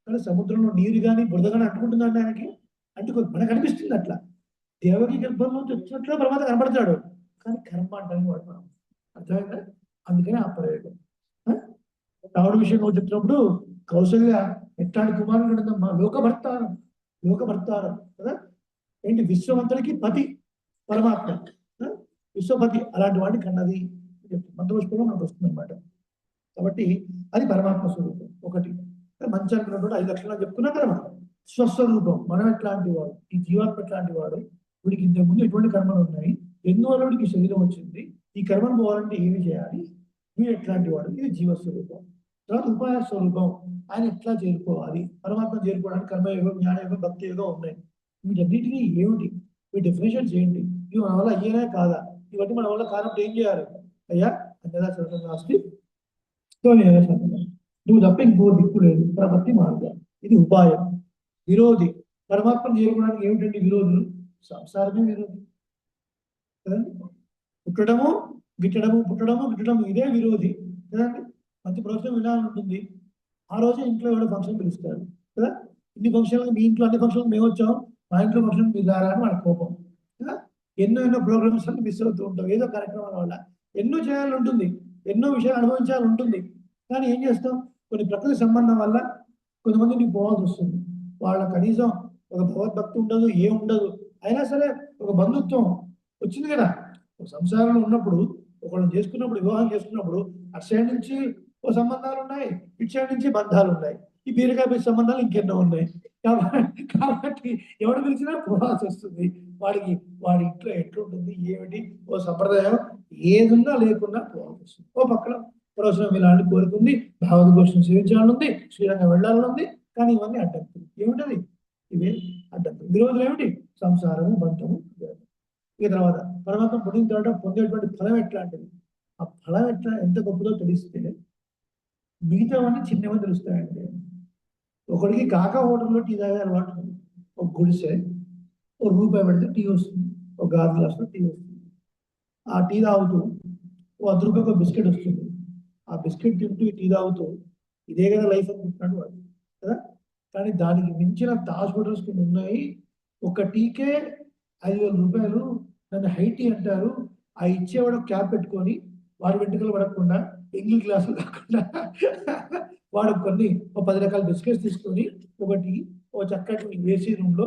కానీ సముద్రంలో నీరు కానీ బురద కానీ అంటుకుంటుందండి ఆయనకి, అంటుకో మనకు అనిపిస్తుంది అట్లా. దేవకి గర్భం నుంచి వచ్చినట్లు పరమాత్మ కనబడతాడు, కానీ కర్మ అంటానికి వాడు మనం అర్థమైందా? అందుకని ఆ ప్రయోగం. రావణ విషయం చెప్తున్నప్పుడు కౌశల్య ఎట్లాంటి కుమారుడు ఉండదమ్మా, లోకభర్తారం, లోకభర్తారం కదా. ఏంటి, విశ్వమంతరికి పతి పరమాత్మ, విశ్వపతి. అలాంటి వాడిని కన్నది మంత్రపుష్పంలో మనకు వస్తుంది అనమాట. కాబట్టి అది పరమాత్మ స్వరూపం. ఒకటి మంచి అనుకున్నప్పుడు 5 లక్షణాలు చెప్పుకున్నాం కదా. మనం స్వస్వరూపం, మనం ఎట్లాంటి వాడు, ఈ జీవాత్మ ఎట్లాంటి వాడు, వీడికి ఇంతకుముందు ఎటువంటి కర్మలు ఉన్నాయి, ఎందువల్ల వీడికి శరీరం వచ్చింది, ఈ కర్మను పోవాలంటే ఏమి చేయాలి, వీడు ఎట్లాంటి వాడు, ఇది జీవస్వరూపం. తర్వాత ఉపాయ స్వరూపం, ఆయన ఎట్లా చేరుకోవాలి, పరమాత్మ చేరుకోవడానికి కర్మయోగం, జ్ఞానయోగం, భక్తి యోగం ఉన్నాయి. వీటన్నిటినీ ఏమిటి, వీటి డెఫినేషన్స్ ఏంటి, ఇవి మన వల్ల అయ్యేనా కాదా, ఇవన్నీ మన వల్ల కానప్పుడు ఏం చేయాలి? అయ్యా అన్నదా చదవడం రాస్తే నువ్వు తప్ప ఇంకో దిక్కు లేదు, ప్రపత్తి మార్గం. ఇది ఉపాయం. విరోధి, పరమాత్మను చేరుకోవడానికి ఏమిటండి విరోధులు? సంసారమే విరోధి కదండి. పుట్టడము గిట్టడము, పుట్టడము గిట్టడము, ఇదే విరోధి కదండి. మంచి ప్రవచనం వినాలని ఉంటుంది, ఆ రోజే ఇంట్లో ఎవరో ఫంక్షన్ పిలుస్తారు కదా. ఇన్ని ఫంక్షన్లు మీ ఇంట్లో, అన్ని ఫంక్షన్లు మేము వచ్చాం, మా ఇంట్లో ఫంక్షన్ మీరు రారా అని మన కోపం కదా. ఎన్నో ప్రోగ్రామ్స్ అన్ని మిస్ అవుతూ ఉంటాం, ఏదో కార్యక్రమాల వల్ల. ఎన్నో చేయాలని ఉంటుంది, ఎన్నో విషయాలు అనుభవించాలని ఉంటుంది, కానీ ఏం చేస్తాం, కొన్ని ప్రకృతి సంబంధం వల్ల కొంతమంది నీకు పోవాల్సి వస్తుంది. వాళ్ళ కనీసం ఒక భగవద్భక్తి ఉండదు, ఏం ఉండదు, అయినా సరే ఒక బంధుత్వం వచ్చింది కదా. ఒక సంసారంలో ఉన్నప్పుడు, ఒకళ్ళని చేసుకున్నప్పుడు, వివాహం చేసుకున్నప్పుడు అటు సైడ్ నుంచి ఓ సంబంధాలు ఉన్నాయి, ఇటు సైడ్ నుంచి బంధాలు ఉన్నాయి, ఈ బీరకాయ సంబంధాలు ఇంకెన్నో ఉన్నాయి. కాబట్టి ఎవడు పిలిచినా పోవాల్సి వస్తుంది. వాడి ఇంట్లో ఎట్లుంటుంది ఏమిటి, ఓ సంప్రదాయం ఏదున్నా లేకున్నా పోవాల్సి వస్తుంది. ఓ పక్కన ప్రవచనం ఇలాంటి కోరుకుంది, భాగవత గోష్ఠిని సేవించాలని ఉంది, శ్రీరంగం వెళ్ళాలని ఉంది, కానీ ఇవన్నీ అడ్డంకులు. ఏమిటది? ఇవే అడ్డంకులు. విరోధులు ఏమిటి? సంసారము, బంధము. ఇక తర్వాత పరమాత్మ పొందిన తర్వాత పొందేటువంటి ఫలం ఎట్లాంటిది, ఆ ఫలం ఎట్లా ఎంత గొప్పదో తెలిస్తే మిగతావన్నీ చిన్నవని తెలుస్తాయండి. ఒకడికి కాకా హోటల్లో టీ తాగే అలవాటు ఉంది. ఒక గుడిసె, ఒక రూపాయి పెడితే టీ వస్తుంది, ఒక గాజు గ్లాసులో టీ వస్తుంది. ఆ టీ తాగుతూ ఓ 10 రూపాయలు బిస్కెట్ వస్తుంది. ఆ బిస్కెట్ తింటూ టీ తాగుతూ ఇదే కదా లైఫ్ అనుకుంటున్నాడు వాడు కదా. కానీ దానికి మించిన తాజ్ హోటల్స్ కొన్ని ఉన్నాయి. ఒక టీకే 5,000 రూపాయలు. దాన్ని హై టీ అంటారు. ఆ ఇచ్చేవాడు క్యాప్ పెట్టుకొని వాడి వెంట్రుకలు పడకుండా, ఎంగిల్ గ్లాసులు కాకుండా వాడు కొన్ని ఒక 10 రకాల బిస్కెట్స్ తీసుకొని ఒకటి ఓ చక్కటి ఏసీ రూమ్ లో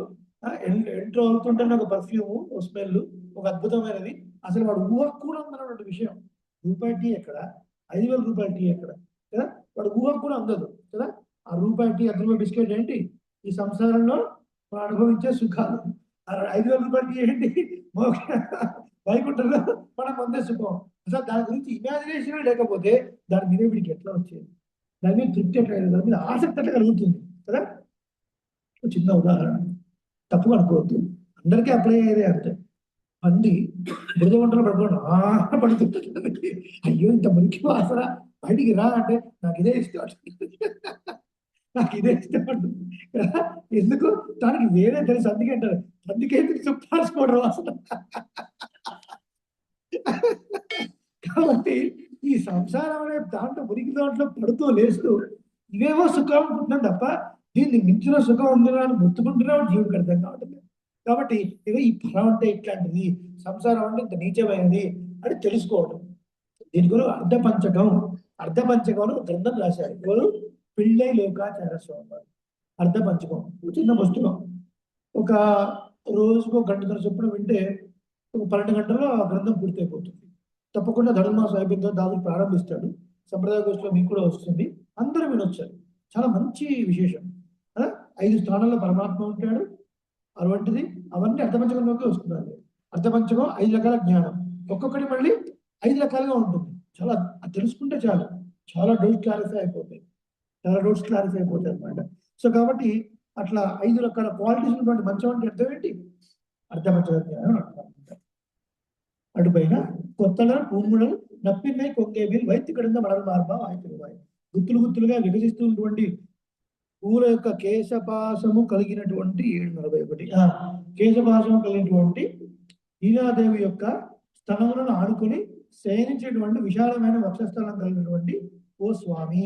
ఎంట్రో అవుతుంటే ఒక పర్ఫ్యూమ్, ఓ స్మెల్, ఒక అద్భుతమైనది. అసలు వాడు ఊహకు కూడా అందనటువంటి విషయం. రూపాయి టీ ఎక్కడ, 5,000 రూపాయల టీ ఎక్కడ కదా. వాడు ఊహకు కూడా అందదు కదా. ఆ రూపాయి టీ, 10 రూపాయల బిస్కెట్ ఏంటి ఈ సంసారంలో వాడు అనుభవించే సుఖాలు. 5,000 రూపాయల టీ ఏంటి వైకుంఠంలో మనం పొందే సుఖం. అసలు దాని గురించి ఇమాజినేషన్ లేకపోతే దాని మీద వీడికి ఎట్లా వచ్చేది, దాని మీద తృప్తి ఎట్లా, దాని మీద ఆసక్తి ఎట్లా కలుగుతుంది కదా. చిన్న ఉదాహరణ, తప్పు అనుకోవద్దు, అందరికీ అప్లై అయ్యేదే. అంటే పంది బురద వంటలు పడుతుంటుంది. అయ్యో ఇంత మురికి వాసన, బయటికి రా అంటే నాకు ఇదే ఇష్టం, నాకు ఇదే ఇష్టం అంటుంది. ఎందుకు దానికి వేరే తెలుసు, అందుకే అంటారు అందుకే చుప్పాల్సుకోవడం అసలు. కాబట్టి ఈ సంసారం అనే దాంట్లో మురికి దాంట్లో పడుతూ లేస్తూ ఇవేవో సుఖం అనుకుంటున్నాం తప్ప దీన్ని మించిన సుఖం ఉందిరా అని గుర్తుకుంటున్నావు జీవుడికి అర్థం కావట్లేదు. కాబట్టి ఇక ఈ ఫలం అంటే ఇట్లాంటిది, సంసారం అంటే ఇంత నీచమైనది అని తెలుసుకోవడం. దీని గురించి అర్ధపంచకం గ్రంథం రాశారు. ఎవరు? పిళ్ళై లోకాచార్య స్వామి వారు. అర్ధపంచకం చిన్న పుస్తకం. ఒక రోజుకు గంటన్నర చొప్పున వింటే ఒక 12 గంటల్లో ఆ గ్రంథం పూర్తయిపోతుంది. తప్పకుండా ధనుర్మాసం అయిపోయిన దాదాపు ప్రారంభిస్తాడు. సంప్రదాయ గోష్ఠిలో మీకు కూడా వస్తుంది, అందరూ వినొచ్చారు. చాలా మంచి విశేషం. 5 స్థానాల్లో పరమాత్మ ఉంటాడు. అటువంటిది అవన్నీ అర్ధపంచకంలోకి వస్తున్నారు. అర్ధపంచకం 5 రకాల జ్ఞానం, ఒక్కొక్కటి మళ్ళీ 5 రకాలుగా ఉంటుంది. చాలా తెలుసుకుంటే చాలు, చాలా డౌట్స్ క్లారిఫై అయిపోతాయి అనమాట. సో కాబట్టి అట్లా 5 రకాల క్వాలిటీస్ ఉన్నటువంటి మంచం అంటే అర్థం ఏంటి? అర్ధపంచక జ్ఞానం అంటారు. అటుపైన కొత్తల పూర్ముడలు నప్పిన్నై కొంగేబిల్ వైద్య కడింద మడల మార్బా వాయితులువాయి. గుత్తులుగా వికసిస్తున్నటువంటి పూల యొక్క కేశపాశము కలిగినటువంటి 741 కేశపాశము కలిగినటువంటి లీలాదేవి యొక్క స్థలములను ఆడుకొని శయనించేటువంటి విశాలమైన వక్షస్థలం కలిగినటువంటి ఓ స్వామి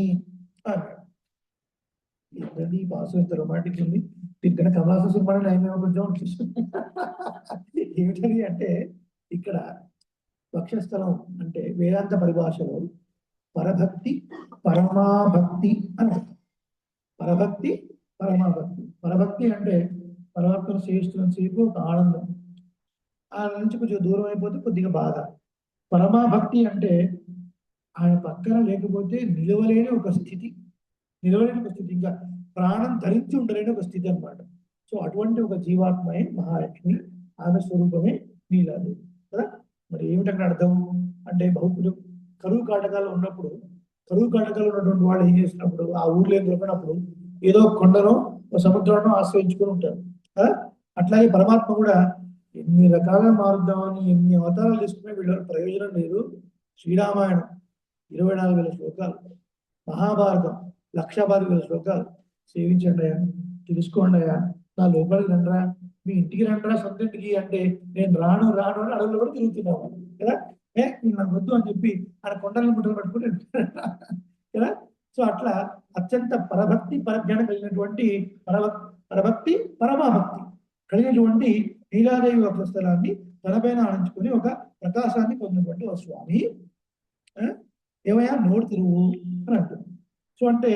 అన్నాడు. ఈ పాసం ఇంత రొమాంటిక్ ఉంది. దీనికన్నా కమలాస సినిమాలో నయమేమో కొంచెం ఏమిటది అంటే, ఇక్కడ వక్షస్థలం అంటే వేదాంత పరిభాషలో పరభక్తి పరమాభక్తి అని అర్థం. పరభక్తి పరమాభక్తి. పరభక్తి అంటే పరమాత్మను సేవిస్తున్నంతసేపు ఒక ఆనందం, ఆ నుంచి కొంచెం దూరం అయిపోతే కొద్దిగా బాధ. పరమాభక్తి అంటే ఆయన పక్కన లేకపోతే నిలవలేని ఒక స్థితి, ఇంకా ప్రాణం ధరించి ఉండలేని ఒక స్థితి అన్నమాట. సో అటువంటి ఒక జీవాత్మయే మహాలక్ష్మి, ఆమె స్వరూపమే నీలాదేవి కదా. మరి ఏమిటక్కడ అర్థం అంటే, బహుకులు కరువు కాటకాలు ఉన్నప్పుడు ఉన్నటువంటి వాళ్ళు ఏం చేసినప్పుడు, ఆ ఊర్లో ఏం దొరికినప్పుడు ఏదో కొండనో సముద్రంలో ఆశ్రయించుకొని ఉంటారు కదా. అట్లాగే పరమాత్మ కూడా ఎన్ని రకాలుగా మారుద్దామని ఎన్ని అవతారాలు తీసుకునే వీళ్ళ ప్రయోజనం లేదు. శ్రీరామాయణం 24,000 శ్లోకాలు, మహాభారతం 1,25,000 శ్లోకాలు సేవించండి అయ్యా, తెలుసుకోండి అయ్యా, నా లోపలికి రండిరా, మీ ఇంటికి రండిరా, సొంత ఇంటికి అంటే నేను రాను అని అడవుల్లో కూడా తిరుగుతున్నాము కదా. నాకు వద్దు అని చెప్పి ఆయన కొండలను గుట్టలు పట్టుకుని కదా. సో అట్లా అత్యంత పరభక్తి పరజ్ఞానం కలిగినటువంటి పరభక్తి పరమాభక్తి కలిగినటువంటి నీలాదేవి ఒక స్థలాన్ని తనపైన ఆడించుకుని ఒక ప్రకాశాన్ని పొందినటువంటి ఒక స్వామి ఏమయ్యా నోడు తిరుగు అని అంటుంది. సో అంటే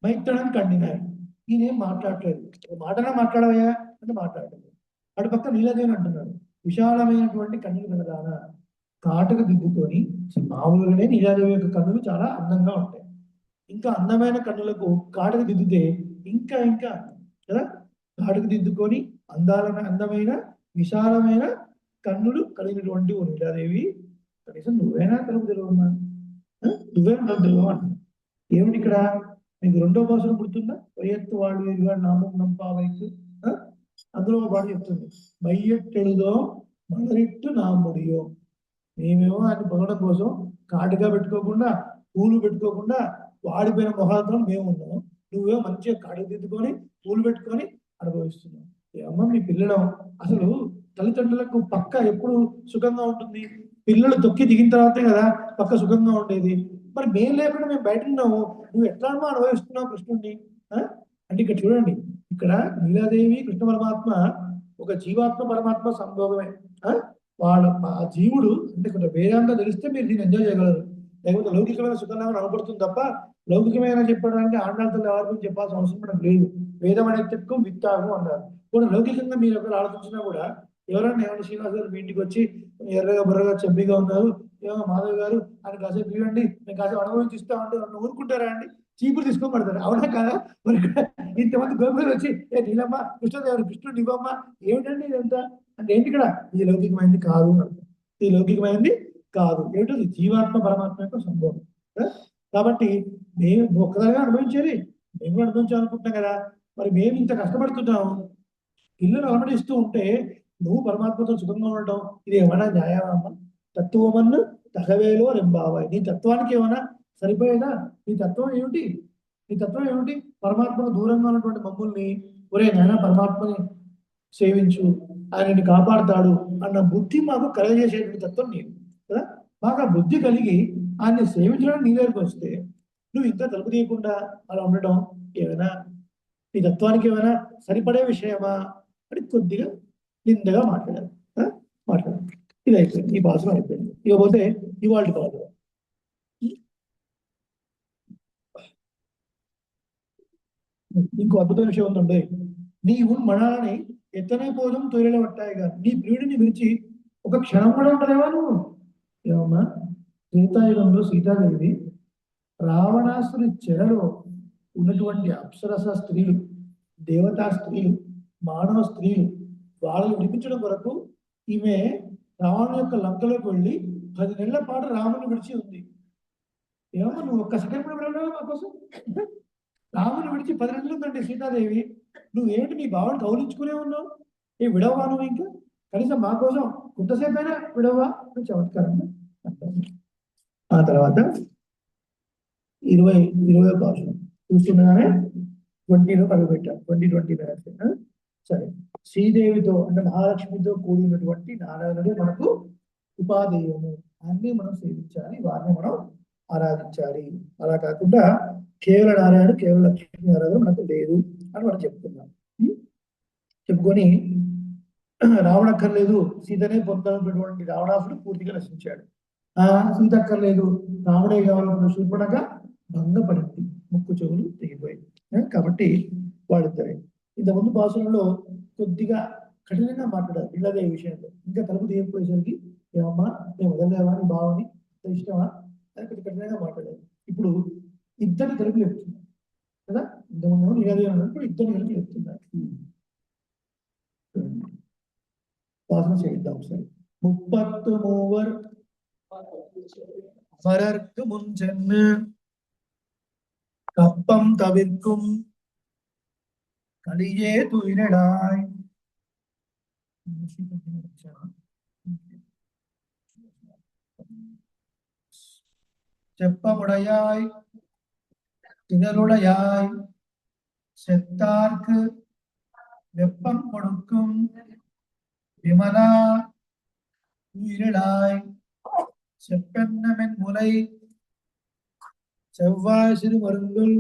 మైత్రణం కండినాయి, ఈయనేం మాట్లాడలేదు. మాట్లాడవయ్యా అంటే మాట్లాడలేదు. అటు పక్క నీలాదేవి అంటున్నాడు, విశాలమైనటువంటి కన్నులు కలదాన కాటుకు దిద్దుకొని. మామూలుగానే నీలాదేవి యొక్క కన్నులు చాలా అందంగా ఉంటాయి. ఇంకా అందమైన కన్నులకు కాటుకు దిద్దితే ఇంకా కదా. కాటుకు దిద్దుకొని అందమైన విశాలమైన కన్నులు కలిగినటువంటి ఓ నీలాదేవి, కనీసం నువ్వైనా కలుపు తెలియమ్మా, నువ్వైనా కలుపు తెలియవా. ఏమిటి ఇక్కడ మీకు 2వ భాషను గుర్తుందా? వయత్తు వాడు ఎదుగా నామం నంపావైకు, అందులో వాడు చెప్తుంది మయ్యట్టెడుదో మలరిట్టు నా ముడియో. మేమేమో ఆయన పొగడం కోసం కాటుగా పెట్టుకోకుండా పూలు పెట్టుకోకుండా వాడిపోయిన మొహాలతో మేము ఉన్నాం, నువ్వేమో మంచిగా కాటుకు దిద్దుకొని పూలు పెట్టుకొని అనుభవిస్తున్నావు. ఏమో మీ పిల్లలు అసలు తల్లిదండ్రులకు పక్క ఎప్పుడు సుఖంగా ఉంటుంది? పిల్లలు తొక్కి దిగిన తర్వాతే కదా పక్క సుఖంగా ఉండేది. మరి మేము లేకుండా మేము బయట ఉన్నాము, నువ్వు ఎట్లా అనుభవిస్తున్నావు కృష్ణుడిని అంటే. ఇక్కడ చూడండి, ఇక్కడ నీలాదేవి కృష్ణ పరమాత్మ ఒక జీవాత్మ పరమాత్మ సంభోగమే. వాళ్ళ ఆ జీవుడు అంటే కొంత వేదాంతం తెలిస్తే మీరు దీన్ని ఎంజాయ్ చేయగలరు. లేకపోతే లౌకికమైన సుఖంగా అనుపడుతుంది తప్ప లౌకికమైన చెప్పడానికి ఆండాలతో ఎవరికి చెప్పాల్సిన అవసరం మనకు లేదు. వేదం అనేది చెప్పుకో విత్తాము అన్నారు. కూడా లౌకికంగా మీరు ఒకరు ఆలోచించినా కూడా ఎవరైనా ఏమైనా శ్రీనివాస్ గారు మీ ఇంటికి వచ్చి ఎర్రగా బుర్రగా చెబ్బిగా ఉన్నారు, ఏమో మాధవ్ గారు ఆయన కాసేపు ఇవ్వండి, నేను కాసేపు అనుభవించిస్తామంటే ఊరుకుంటారా అండి? చీపురు తీసుకోబడతారు, అవునా కదా. మరి ఇంతమంది గోపులు వచ్చి నీలమ్మ కృష్ణుడు ఇవ్వమ్మ ఏమిటండి ఇదంతా అంటే ఏంటి? ఇక్కడ ఇది లౌకికమైంది కాదు, ఇది లౌకికమైంది కాదు. ఏమిటది? జీవాత్మ పరమాత్మ యొక్క సంభవం. కాబట్టి మేము ఒక్కదాగా అనుభవించేది, మేము అనుభవించాలనుకుంటున్నాం కదా. మరి మేము ఇంత కష్టపడుతున్నాము, పిల్లలు అలమడిస్తూ ఉంటే నువ్వు పరమాత్మతో సుఖంగా ఉండటం ఇది ఏమైనా న్యాయమా? తత్వమన్ను తగవేలో రెంబావాయి. నీ తత్వానికి ఏమైనా సరిపోయేదా? నీ తత్వం ఏమిటి? పరమాత్మకు దూరంగా ఉన్నటువంటి మమ్మల్ని ఒరే నాయన పరమాత్మని సేవించు, ఆయనని కాపాడుతాడు అన్న బుద్ధి మాకు కలగజేసేటువంటి తత్వం నీవు కదా. మాకు ఆ బుద్ధి కలిగి ఆయన్ని సేవించడానికి నీ దగ్గరికి వస్తే నువ్వు ఇంకా తలుపు తీయకుండా అలా ఉండడం ఏమైనా నీ తత్వానికి ఏమైనా సరిపడే విషయమా అని కొద్దిగా నిందగా మాట్లాడారు. మాట్లాడారు. ఇది అయిపోయింది, ఈ భాషలో అయిపోయింది. ఇకపోతే ఇవాళ భాష ఇంకో అద్భుతమైన విషయం ఉందండి. నీవు మనాలని ఎత్తనే పోదాం తొలిలో పట్టాయిగా, నీ ప్రియుడిని విరిచి ఒక క్షణం కూడా ఉండలేవా నువ్వు? ఏమమ్మా, త్రేతాయుగంలో సీతాదేవి రావణాసుని చెరలో ఉన్నటువంటి అప్సరస స్త్రీలు, దేవతా స్త్రీలు, మానవ స్త్రీలు వాళ్ళని విడిపించడం కొరకు ఈమె రావణు యొక్క లంకలోకి వెళ్ళి 10 నెలల పాటు రాముని విడిచి ఉంది. ఏమమ్మా, నువ్వు ఒక్క సెకండ్ కూడా విడవలేవా మా కోసం? రాముని విడిచి 10 నెలలు ఉందండి సీతాదేవి. నువ్వేంటి మీ భావన కౌలించుకునే ఉన్నావు? ఏ విడవా నువ్వు? ఇంకా కనీసం మా కోసం కొంతసేపు అయినా విడవా అని చమత్కారంగా అంటారు. ఆ తర్వాత 20 భాషలు చూస్తుండగానే 20లో కలుగుపెట్టాం. 20 సరే, శ్రీదేవితో అంటే మహాలక్ష్మితో కూడి ఉన్నటువంటి నారాయణుడే మనకు ఉపాధేయము. అన్ని మనం సేవించాలి, వారిని మనం ఆరాధించాలి. అలా కాకుండా కేవల నారాయణ కేవల లక్ష్మీ ఆరాధన మనకు లేదు అని మనం చెప్పుకున్నాం. చెప్పుకొని రావణక్కర్లేదు సీతనే పొందాలన్నటువంటి రావణాసుడు పూర్తిగా నశించాడు. సీత అక్కర్లేదు రాముడే కావాలన్న శూర్పణగా భంగపడింది, ముక్కు చెవులు తెగిపోయాయి. కాబట్టి వాళ్ళిద్దరే ఇంతకుముందు భాషలలో కొద్దిగా కఠినంగా మాట్లాడారు పిల్లదే విషయంలో. ఇంకా తలుపు తీయకపోయేసరికి ఏమమ్మా నేను వదలలేవా నీ భావని, ఇష్టమా అని కొద్ది కఠినంగా మాట్లాడారు. ఇప్పుడు ఇద్దరిని కలిపి చెప్తున్నారు కదా. ఇంతకుముందు నివేదే ఉన్నప్పుడు ఇద్దరిని కలిపి చెప్తున్నారు. భాషణ చేద్దాం ఒకసారి. 33 அமரர்க்கு முன் சென்று கப்பம் தவிர்க்கும் கலியே துயிலடாய் செப்பமுடையாய் திணறுடையாய் செத்தார்க்கு வெப்பம் கொடுக்கும் விமலா துயிலடாய் செப்பென்னமென் முலை செவ்வாய் சிறு மருங்குல்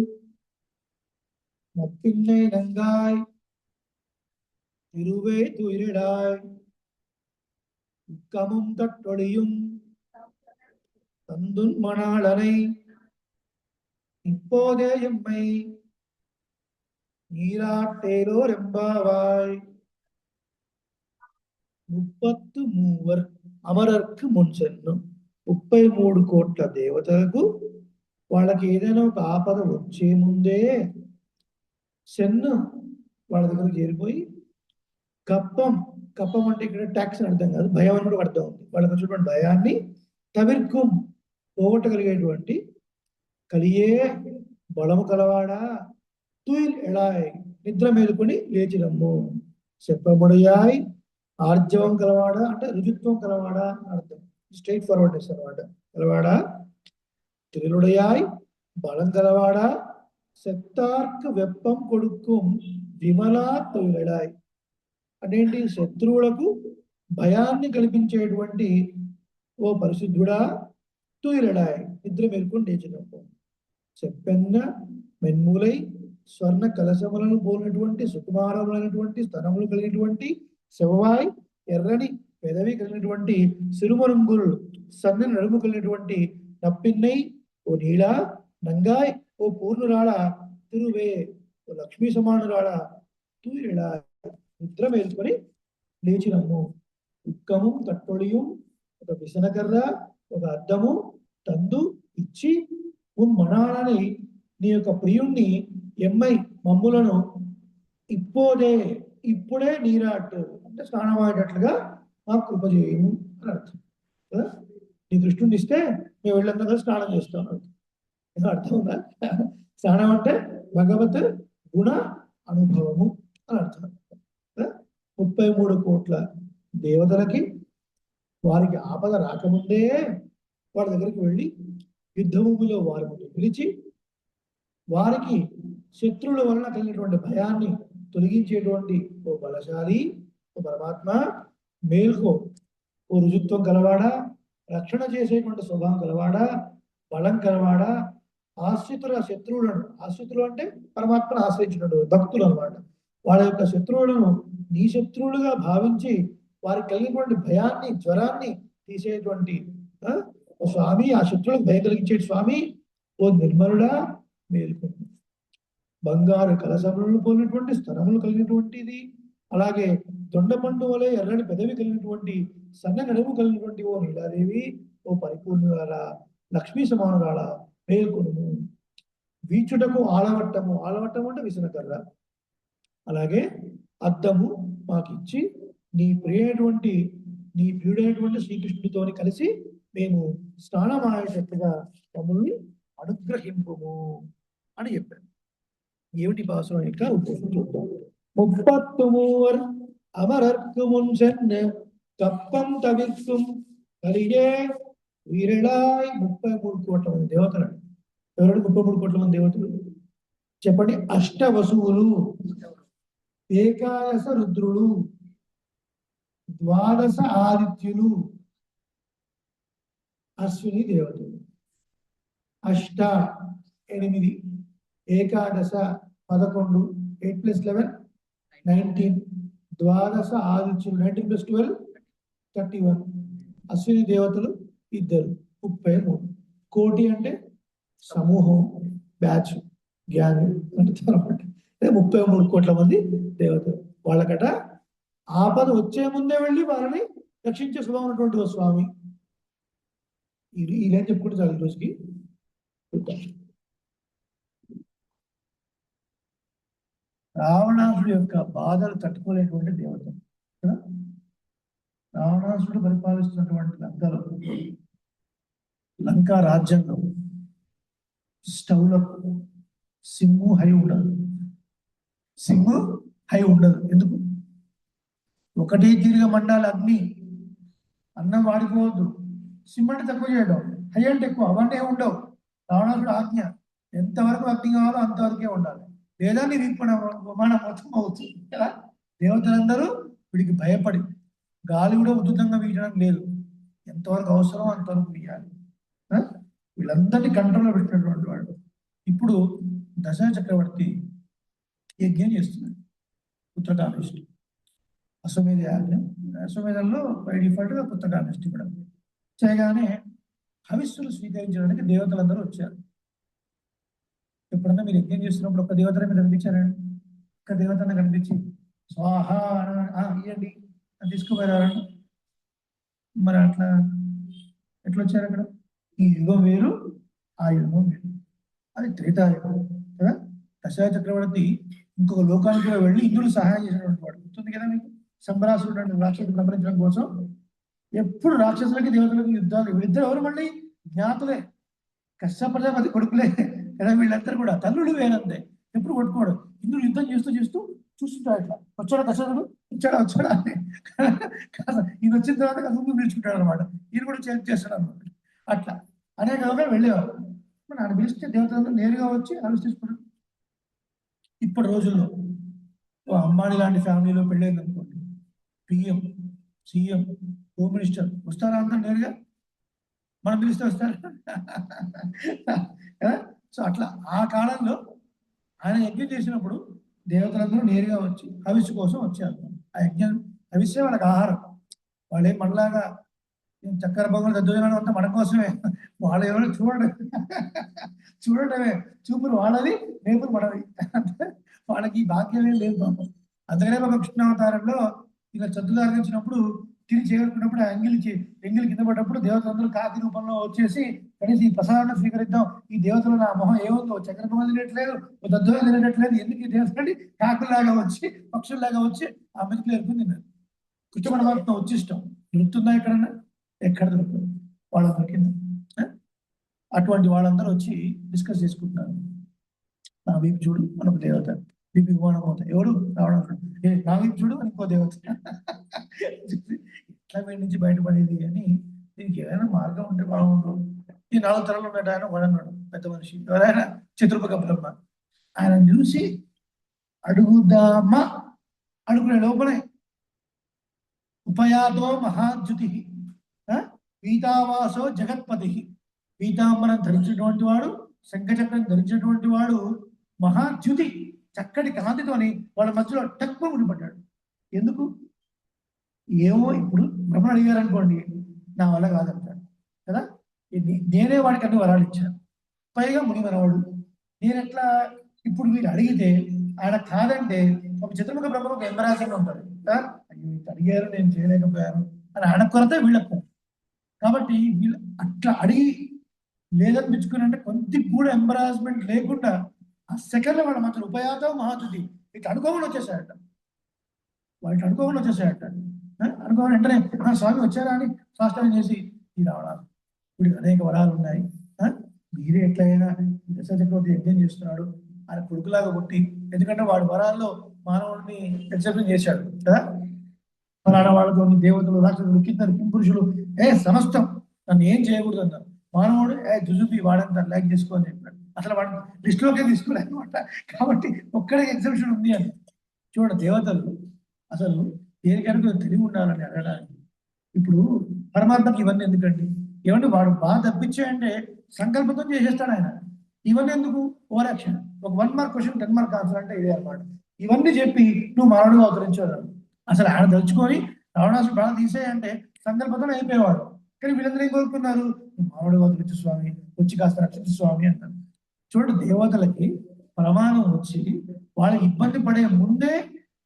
நப்பிள்ளை நங்காய் திருவே துயிலடாய் உக்கமும் தட்டொழியும் தந்துன் மணாளனை இப்போதே எம்மை நீராட்டேலோர் எம்பாவாய். 33 అమరర్కు మున్ సెన్ను, 33 కోట్ల దేవతలకు వాళ్ళకి ఏదైనా ఒక ఆపద వచ్చే ముందే సెన్ను వాళ్ళ దగ్గరకు చేరిపోయి కప్పం, కప్పం అంటే ఇక్కడ ట్యాక్స్ అని అర్థం కాదు, భయం అని కూడా అర్థం ఉంది. వాళ్ళకి వచ్చినటువంటి భయాన్ని తవిర్కుం పోగొట్టగలిగేటువంటి కలియే బలము కలవాడా తుయిల్ ఎళాయ్ నిద్ర మేలుకొని లేచిరమ్ము. చెప్పముడయాయ్ ఆర్జవం కలవాడా అంటే రుజుత్వం కలవాడా అర్థం, స్ట్రైట్ ఫార్వర్డ్నెస్ అనమాట. కలవాడా తిరులుడయాయ్ బలం కలవాడా శక్తార్క్ వెప్పం కొడుకుం విమలా తొయిలడాయ్ అదేంటి శత్రువులకు భయాన్ని కల్పించేటువంటి ఓ పరిశుద్ధుడా తుయిలడాయ్ నిద్ర మేల్కొని లేచినప్పు. చెప్పెన్న మెన్మూలై స్వర్ణ కలశములను పోలినటువంటి సుకుమారములైనటువంటి స్తనములు కలిగినటువంటి శవవాయ్ ఎర్రని పెదవి కలిగినటువంటి సిరుమరుంగులు సన్నని నడుము కలిగినటువంటి నప్పిన్నై ఓ నీళ నంగాయ్ ఓ పూర్ణురాళ తిరువే ఓ లక్ష్మీ సమానురాళ తూయిడా నిద్ర మేల్కొని లేచినమ్ము. ఉక్కము తట్టొడియు ఒక విసనకర్ర ఒక అద్దము తందు ఇచ్చి మనాలని నీ యొక్క ప్రియుణ్ణి ఎమ్మై మమ్ములను ఇప్పుడే నీరాటు అంటే స్నానమాడేటట్లుగా మాకు కృప చేయము అని అర్థం కదా. నీ దృష్టిని ఇస్తే మేము వెళ్ళందరూ స్నానం చేస్తాం అర్థం. అర్థం ఉందా? స్నానం అంటే భగవత్ గుణ అనుభవము అని అర్థం. 33 కోట్ల దేవతలకి వారికి ఆపద రాకముందే వాళ్ళ దగ్గరికి వెళ్ళి యుద్ధభూమిలో వారి ముందు పిలిచి వారికి శత్రువుల వలన కలిగినటువంటి భయాన్ని తొలగించేటువంటి ఓ బలశాలి, ఓ పరమాత్మ మేల్కో, ఓ రుజుత్వం కలవాడా, రక్షణ చేసేటువంటి స్వభావం కలవాడా, బలం కలవాడా, శత్రువులను, ఆశ్రితులు అంటే పరమాత్మను ఆశ్రయించినటువంటి భక్తులు అన్నమాట, వాళ్ళ యొక్క శత్రువులను నీ శత్రువులుగా భావించి వారికి కలిగినటువంటి భయాన్ని, జ్వరాన్ని తీసేటువంటి ఓ స్వామి, ఆ శత్రువులకు భయం కలిగించే స్వామి, ఓ నిర్మలుడా మేలుకో. బంగారు కలసములను పోలినటువంటి స్తనములు కలిగినటువంటిది, అలాగే దొండపండు వలె ఎర్రని పెదవి కలిగినటువంటి సన్న నడుము కలిగినటువంటి ఓ నీలాదేవి, ఓ పరిపూర్ణురాల, లక్ష్మీ సమానురాల మేల్కొనుము. వీచుటకు ఆలవట్టము, ఆలవట్టము అంటే విసనకర్ర, అలాగే అద్దము మాకిచ్చి నీ ప్రియుడైనటువంటి శ్రీకృష్ణుడితోని కలిసి మేము స్నానమాయేటట్టుగా మమ్మల్ని అనుగ్రహింపుము అని చెప్పారు. ఏమిటి పాసురం యొక్క ఉద్దేశం చూద్దాం. 33 అమరర్కు మున్సెన్ కప్పం తవిత్తుం కలిగే వీరళాయ్. 33 కోట్ల మంది దేవతలు. ఎవరు 33 కోట్ల మంది దేవతలు చెప్పండి? అష్టవసువులు, ఏకాదశ రుద్రులు, 12 ఆదిత్యులు, అశ్విని దేవతలు. 8, ఏకాదశ 11, 8 + 11 19, 12 ఆదిత్యులు 19 + 12 31, అశ్విని దేవతలు 2, 33. కోటి అంటే సమూహం, బ్యాచ్, గ్యాంగ్ అంటే 33 కోట్ల మంది దేవతలు. వాళ్ళకట ఆపద వచ్చే ముందే వెళ్ళి వాళ్ళని రక్షించే స్వభావం ఉన్నటువంటి ఓ స్వామి. ఇలా చెప్పుకుంటే చాలు రోజుకి. రావణాసుడు యొక్క బాధలు తట్టుకోలేటువంటి దేవత. రావణాసుడు పరిపాలిస్తున్నటువంటి లంకలో, లంకా రాజ్యంలో స్టవ్లకు సిమ్ము హై ఉండదు. ఎందుకు? ఒకటే తీరుగా మండాలి అగ్ని. అన్నం వాడిపోవద్దు. సిమ్ అంటే తక్కువ చేయడం, హై అంటే ఎక్కువ, అవన్నీ ఉండవు. రావణాసుడు ఆజ్ఞ ఎంతవరకు అగ్ని కావాలో అంతవరకే ఉండాలి, లేదా నీ విమానం మొత్తం అవుతుంది కదా. దేవతలందరూ వీడికి భయపడి, గాలి కూడా ఉద్ధృతంగా వీయడం లేదు, ఎంతవరకు అవసరం అంతవరకు వీయాలి. వీళ్ళందరినీ కంట్రోల్లో పెట్టినటువంటి వాడు. ఇప్పుడు దశరథ చక్రవర్తి యజ్ఞం చేస్తున్నాడు, పుత్రకామేష్టి, అశ్వమేధ యాజ్ఞం. అశ్వమేధంలో బై డిఫాల్ట్ గా పుత్రకామేష్టి కూడా చేయగానే హవిస్సులు స్వీకరించడానికి దేవతలందరూ వచ్చారు. ఎప్పుడన్నా మీరు యజ్ఞం చేస్తున్నప్పుడు ఒక దేవతనే మీరు కనిపించారండి? ఒక దేవతను కనిపించి స్వాహ ఇవ్వండి అని తీసుకుపోయారండి. మరి అట్లా ఎట్లా వచ్చారు అక్కడ? ఈ యుగం వేరు, ఆ యుగం వేరు. అది త్రేతాయుగం కదా. దశరథ చక్రవర్తి ఇంకొక లోకానికి వెళ్ళి ఇంద్రుడు సహాయం చేసినటువంటి వాడు గుర్తుంది కదా మీకు. సంబరాసుడు అంటే రాక్షసుడు సంహరించడం కోసం ఎప్పుడు రాక్షసులకి దేవతలకి యుద్ధాలు. వీళ్ళిద్దరు ఎవరు? మళ్ళీ జ్ఞాతులే, కష్టపడేది కొడుకులే కదా. వీళ్ళందరూ కూడా తల్లుడు వేరంతే, ఎప్పుడు కొట్టుకోడు. ఇంద్రుడు యుద్ధం చేస్తూ చూస్తుంటాడు. ఇట్లా వచ్చాడా దశరథుడు, వచ్చాడా అని. ఈయన వచ్చిన తర్వాత ముందు పిలుచుకుంటాడు అనమాట. ఈయన కూడా చేంజ్ చేస్తాడు అనమాట. అట్లా అనేక వెళ్ళేవారు. నన్ను పిలిస్తే దేవతలందరూ నేరుగా వచ్చి ఆలోచిస్తున్నాడు. ఇప్పటి రోజుల్లో ఓ అంబానీ లాంటి ఫ్యామిలీలో పెళ్ళైంది అనుకోండి, పిఎం, సీఎం, హోమ్ మినిస్టర్ వస్తారా అందరూ నేరుగా? మనం పిలిస్తే వస్తారు. సో అట్లా ఆ కాలంలో ఆయన యజ్ఞం చేసినప్పుడు దేవతలందరూ నేరుగా వచ్చి హవిస్సు కోసం వచ్చారు. ఆ యజ్ఞం హవిస్సే వాళ్ళకి ఆహారం. వాళ్ళేం మనలాగా చక్కెర పొంగలు దద్దోజనం అంతా మన కోసమే. వాళ్ళు ఎవరు చూడటమే, చూపులు వాళ్ళవి, రేపులు మనవి. వాళ్ళకి ఈ భాగ్యమే లేదు పాపం. అందుకనే ఒక కృష్ణావతారంలో ఇలా చదువులు ఆరగించినప్పుడు తిరిగి చేరుకున్నప్పుడు ఆ ఎంగిలి కింద పడ్డప్పుడు దేవతలందరూ కాకి రూపంలో వచ్చేసి కనీసం ఈ ప్రసాదాన్ని స్వీకరిద్దాం, ఈ దేవతలు నా మొహం ఏముందో చక్కెర పొంగలు తినట్లేదు, దద్దోజనం తినట్లేదు, ఎందుకు ఈ దేవతలని కాకుల్లాగా వచ్చి పక్షుల్లాగా వచ్చి ఆ మెతుకులు ఎరుకుని తిన్నారు. కృష్ణ పరమాత్మ వచ్చిష్టం దొరుకుతుందా ఎక్కడన్నా? ఎక్కడ దొరుకుతుంది వాళ్ళందరికీ. అటువంటి వాళ్ళందరూ వచ్చి డిస్కస్ చేసుకుంటున్నారు. నా వీపు చూడు మనకు దేవత, వీపు విమానం అవుతాయి. ఎవరు? రావడం. నా వీపు చూడు అని ఇంకో దేవత. ఇట్లా వీడి నుంచి బయటపడేది అని దీనికి ఏదైనా మార్గం ఉంటే బాగుంటుంది. ఈ 4 తరాలు ఉన్నట్టు ఆయన వాడన్నాడు పెద్ద మనిషి, ఎవరైనా చతుర్ముఖ బ్రహ్మ. ఆయన చూసి అడుగుదామా అనుకునే లోపలే ఉపయాతో మహాద్యుతి పీతావాసో జగత్పతి, పీతాంబరం ధరించినటువంటి వాడు, శంఖచక్రం ధరించినటువంటి వాడు, మహాద్యుతి చక్కటి కాంతితోని వాళ్ళ మధ్యలో టక్కు ఉండిపడ్డాడు. ఎందుకు? ఏమో ఇప్పుడు బ్రహ్మ అడిగారు అనుకోండి, నా వల్ల కాదంటాడు కదా. నేనే వాడికి అన్ని వరాలు ఇచ్చాను, పైగా ముని మనవాడు. నేను ఎట్లా ఇప్పుడు వీళ్ళు అడిగితే ఆయన కాదంటే ఒక చతుర్ముఖ బ్రహ్మ ఒక ఎంబరాసింగ్ ఉంటాడు కదా, అయ్యో అడిగారు నేను చేయలేకపోయాను అని ఆయన కొరత వీళ్ళకు. కాబట్టి వీళ్ళు అట్లా అడిగి లేదనిపించుకుని అంటే కొద్దిగా కూడా ఎంబరాస్మెంట్ లేకుండా ఆ సెకండ్లో వాళ్ళ మాత్రం ఉపయాతో మహాతుది ఇట్లా అనుకోకుండా వచ్చేసాయట. వాళ్ళు అనుకోకుండా వచ్చేసాయట. అనుకోవాలి వెంటనే స్వామి వచ్చారా అని సాష్టాంగం చేసి ఈ రావడాలు. ఇప్పుడు అనేక వరాలు ఉన్నాయి, మీరే ఎట్లయినా దశ చక్రవర్తి యజ్ఞం చేస్తున్నాడు ఆయన కొడుకులాగా పుట్టి, ఎందుకంటే వాడు వరాల్లో మానవుడిని ఎక్సెప్షన్ చేశాడు కదా. ఫలానా వాళ్ళతో దేవతలు రాక్షసులు కిందరు కింపురుషులు సమస్తం నన్ను ఏం చేయకూడదు అన్నారు. మానవుడు జుజుబి వాడంతా లైక్ చేసుకోని చెప్పాడు. అసలు వాడు లిస్టులోకే తీసుకోలేదు అనమాట. కాబట్టి ఒక్కడే ఎగ్జామ్షన్ ఉంది అని. చూడండి దేవతలు అసలు దేనికైనా తెలివి ఉండాలని అడగడానికి. ఇప్పుడు పరమాత్మకి ఇవన్నీ ఎందుకండి? ఏమంటే వాడు బాగా తప్పించాయంటే సంకల్పంతో చేసేస్తాడు ఆయన. ఇవన్నీ ఎందుకు? Over action. ఒక 1 మార్క్ క్వశ్చన్ 10 మార్క్ ఆన్సర్ అంటే ఇదే అనమాట. ఇవన్నీ చెప్పి నువ్వు మానవుడు అవతరించాడు. అసలు ఆయన తలుచుకొని రావణాసుడు బాగా తీసేయంటే సంకల్పంతో అయిపోయేవాడు. కానీ వీళ్ళందరూ ఏం కోరుకున్నారు? మానవుడు అవతరించు స్వామి, వచ్చి కాస్త రక్షించు స్వామి అంటారు. చూడండి దేవతలకి ప్రమాణం వచ్చి వాళ్ళకి ఇబ్బంది పడే ముందే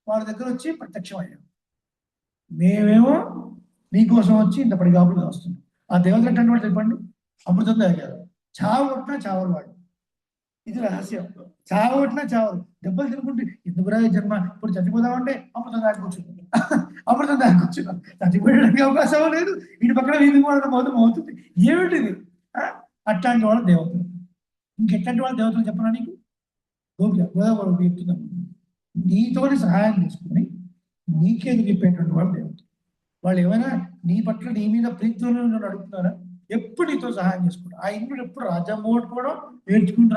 వాళ్ళ దగ్గర వచ్చి ప్రత్యక్షం అయ్యాం. మేమేమో నీకోసం వచ్చి ఇంత పడిగాపులుగా వస్తున్నాం. ఆ దేవతలు అంటే వాడు చెప్పండి, అమృతం తాగారు, చావు కొట్టినా చావరు వాడు. ఇది రహస్యం. చావు కొట్టినా చావరు. దెబ్బలు తినుకుంటే ఎందుకురా జన్మ, ఇప్పుడు చచ్చిపోదామంటే అమృతం దాకా కూర్చుంది, అమృతం దాకా కూర్చున్నాం, చచ్చిపోయడానికి అవకాశం లేదు. ఇటు పక్కన వీధి కూడా మౌతం అవుతుంది. ఏమిటిది? అట్లాంటి వాళ్ళ దేవతలు. ఇంకెట్లాంటి వాళ్ళ దేవతలు చెప్పనా నీకు? గోదావరి చెప్తున్నాం. నీతోని సహాయం చేసుకుని నీకేది చెప్పేటువంటి వాళ్ళు దేవతలు. వాళ్ళు ఏమైనా నీ పట్ల నీ మీద ప్రీతితో అడుగుతున్నారా? ఎప్పుడు నీతో సహాయం చేసుకుంటావు. ఆ ఇంద్రుడు ఎప్పుడు రాజ్యం పోగొట్టుకోవడం, నేర్చుకుంటూ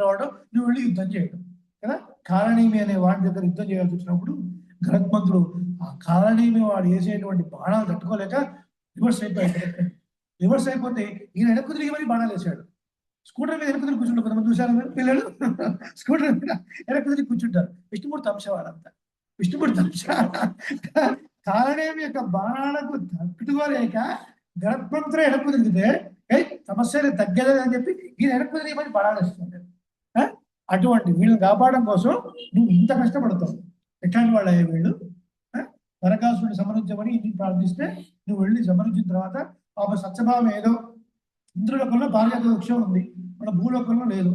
రావడం, నువ్వు వెళ్ళి యుద్ధం చేయడం కదా. కాలనేమి అనే వాడి దగ్గర యుద్ధం చేయాల్సి వచ్చినప్పుడు గరుత్మంతుడు ఆ కాలనేమి వాడు వేసేటువంటి బాణాలు తట్టుకోలేక రివర్స్ అయిపోయాడు. రివర్స్ అయిపోతే ఈయన వెనక్కు తిరిగి మరి బాణాలు వేసాడు. స్కూటర్ మీద వెనక్కు తిరిగి కూర్చుంటారు కొంతమంది, చూశారు పిల్లలు స్కూటర్ మీద వెనక్కు తిరిగి కూర్చుంటారు. విష్ణుమూర్తి అంశ వాళ్ళంతా, విష్ణుమూర్తి అంశ. కాలనేమి యొక్క బాణాలకు తట్టుకోలేక గర్భంతో వెనక్కు తిరిగితే సమస్యలు తగ్గలేదు అని చెప్పి ఈయన వెనక్కు తిరిగి మరి బాణాలు వేస్తుంది. అటువంటి వీళ్ళని కాపాడడం కోసం నువ్వు ఇంత కష్టపడతావు. ఎట్లాంటి వాళ్ళు అయ్యే వీళ్ళు? నరకాసురుని సమరించమని ఇంటికి ప్రార్థిస్తే నువ్వు వెళ్ళి సమరించిన తర్వాత పాప సత్యభావం ఏదో ఇంద్రలోకంలో పారిజాత వృక్షం ఉంది, మన భూలోకంలో లేదు.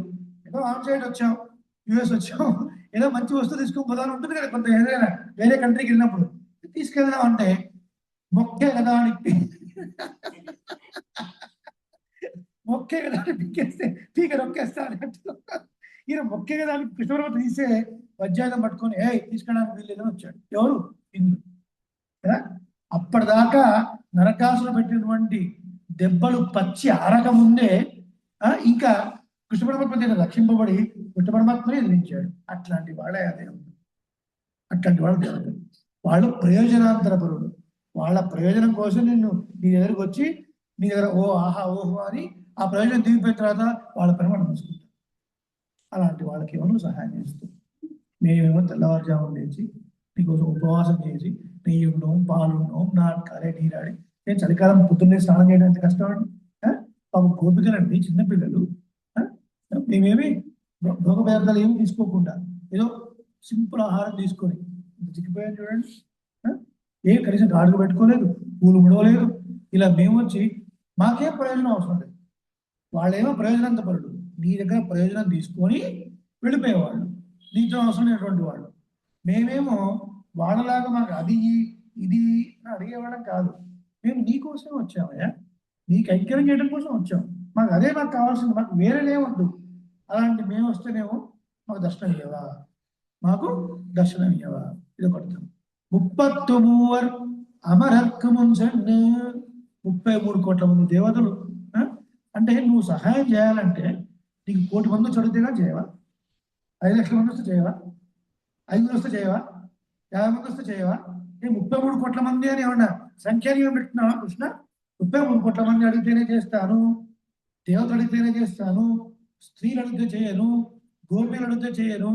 ఏదో ఆన్ సైడ్ వచ్చాం, యుఎస్ వచ్చాం, ఏదో మంచి వస్తువు తీసుకొని పోదాని ఉంటుంది కదా. కొంత ఏదైనా వేరే కంట్రీకి వెళ్ళినప్పుడు తీసుకెళ్దాం అంటే మొక్కే కదా అని మొక్కే కదా అని పిక్కేస్తే పీక నొక్కేస్తా అన్నట్టు ఈయన మొక్కే కదా అని కృష్ణపర్వతం తీసే వజ్రాయుధం పట్టుకొని తీసుకెళ్ళడానికి వీల్లేదని వచ్చాడు. ఎవరు? ఇంద్రుడు కదా. అప్పటిదాకా నరకాసులు పెట్టినటువంటి దెబ్బలు పచ్చి ఆరక ముందే ఇంకా కృష్ణ పరమాత్మ రక్షింపబడి కృష్ణ పరమాత్మని ఎదిరించాడు. అట్లాంటి వాళ్ళే అదే ఉంది. అట్లాంటి వాళ్ళు దేవతలు. వాళ్ళు ప్రయోజనాంతరపరుడు. వాళ్ళ ప్రయోజనం కోసం నిన్ను నీ దగ్గరకు వచ్చి నీ దగ్గర ఓ ఆహా ఓహో అని ఆ ప్రయోజనం దిగిపోయిన తర్వాత వాళ్ళ పని మనం చూసుకుంటాం. అలాంటి వాళ్ళకి ఏమో సహాయం చేస్తాం. మేమేమో తెల్లవారుజామున లేచి నీకోసం ఉపవాసం చేసి నెయ్యి ఉన్నాం, పాలు ఉన్నాం, నాటకాలే నీరాడి. నేను చలికాలం పొద్దున్నే స్నానం చేయడం ఎంత కష్టం అండి. పాపం గోపికలండి, చిన్నపిల్లలు. మేమేమి భోగ పదార్థాలు ఏమి తీసుకోకుండా ఏదో సింపుల్ ఆహారం తీసుకొని చిక్కిపోయాను చూడండి. కనీసం గాడులు పెట్టుకోలేదు, పూలు ముడవలేదు. ఇలా మేము వచ్చి మాకేం ప్రయోజనం అవసరం లేదు. వాళ్ళేమో ప్రయోజనంత పరుడు, నీ దగ్గర ప్రయోజనం తీసుకొని వెళ్ళిపోయేవాళ్ళు, నీతో అవసరం లేనటువంటి వాళ్ళు. మేమేమో వాళ్ళలాగా మాకు అది ఇది అడిగేవాళ్ళం కాదు. మేము నీకోసం వచ్చామయ్యా, నీకు ఐక్యం చేయడం కోసం వచ్చాం. మాకు అదే మాకు కావాల్సింది, మాకు వేరేలేవద్దు. అలాంటి మేము వస్తేనేమో మాకు దర్శనం ఇవ్వవా, మాకు దర్శనం ఇవ్వవా. ఇది కొడతాం. 33 అమరర్కు ముంచండి, 33 కోట్ల మంది దేవతలు. అంటే నువ్వు సహాయం చేయాలంటే నీకు 1 కోటి మంది చదివితేగా చేయవా? 5 లక్షల మంది వస్తే చేయవా? 5 వస్తే చేయవా? 50 మంది వస్తే చేయవా? 33 కోట్ల మంది అని ఏమన్నా సంఖ్యని పెట్టుకున్నావా కృష్ణ? 33 కోట్ల మంది అడిగితేనే చేస్తాను, దేవతలు అడిగితేనే చేస్తాను, స్త్రీలు అడిగితే చేయను, గోపిలు అడిగితే చేయను,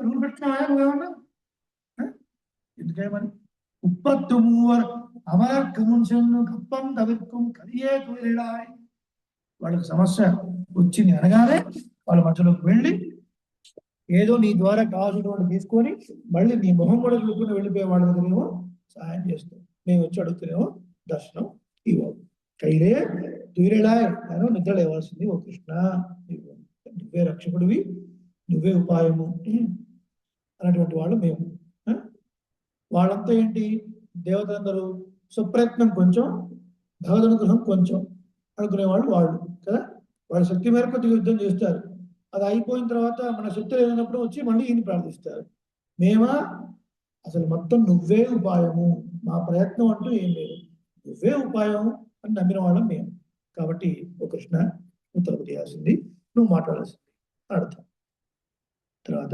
రూల్ పెట్టుకున్నావా నువ్వేమన్నా? ఎందుకేమని? 33 அமரர்க்கு முன் சென்று கப்பம் தவிர்க்கும் கலியே துயிலாய். వాళ్ళకి సమస్య వచ్చింది అనగానే వాళ్ళ మధ్యలోకి వెళ్ళి ఏదో నీ ద్వారా కావాల్సినటువంటి తీసుకొని మళ్ళీ నీ మొహం కూడా చూసుకుని వెళ్ళిపోయే వాళ్ళ దగ్గరేమో సహాయం చేస్తాం. మేము వచ్చి అడుగుతున్నామో దర్శనం ఇవ్వవు. కైలే తుయిలాయ్, నేను నిద్ర లేవాల్సింది ఓ కృష్ణ, నువ్వే రక్షకుడివి, నువ్వే ఉపాయము అన్నటువంటి వాళ్ళు మేము. వాళ్ళంతా ఏంటి? దేవతలందరూ సుప్రయత్నం కొంచెం, భగవదనుగ్రహం కొంచెం అనుకునేవాళ్ళు వాళ్ళు కదా. వాళ్ళ శక్తి మేరకు కొద్దిగా యుద్ధం చేస్తారు. అది అయిపోయిన తర్వాత మన శక్తి లేనప్పుడు వచ్చి మళ్ళీ ఈయన ప్రార్థిస్తారు. మేమా అసలు మొత్తం నువ్వే ఉపాయము, మా ప్రయత్నం అంటూ ఏం లేదు, నువ్వే ఉపాయం అని నమ్మిన వాళ్ళం మేము. కాబట్టి ఓ కృష్ణ, నువ్వు తలుపు చేయాల్సింది, నువ్వు మాట్లాడాల్సింది అర్థం. తర్వాత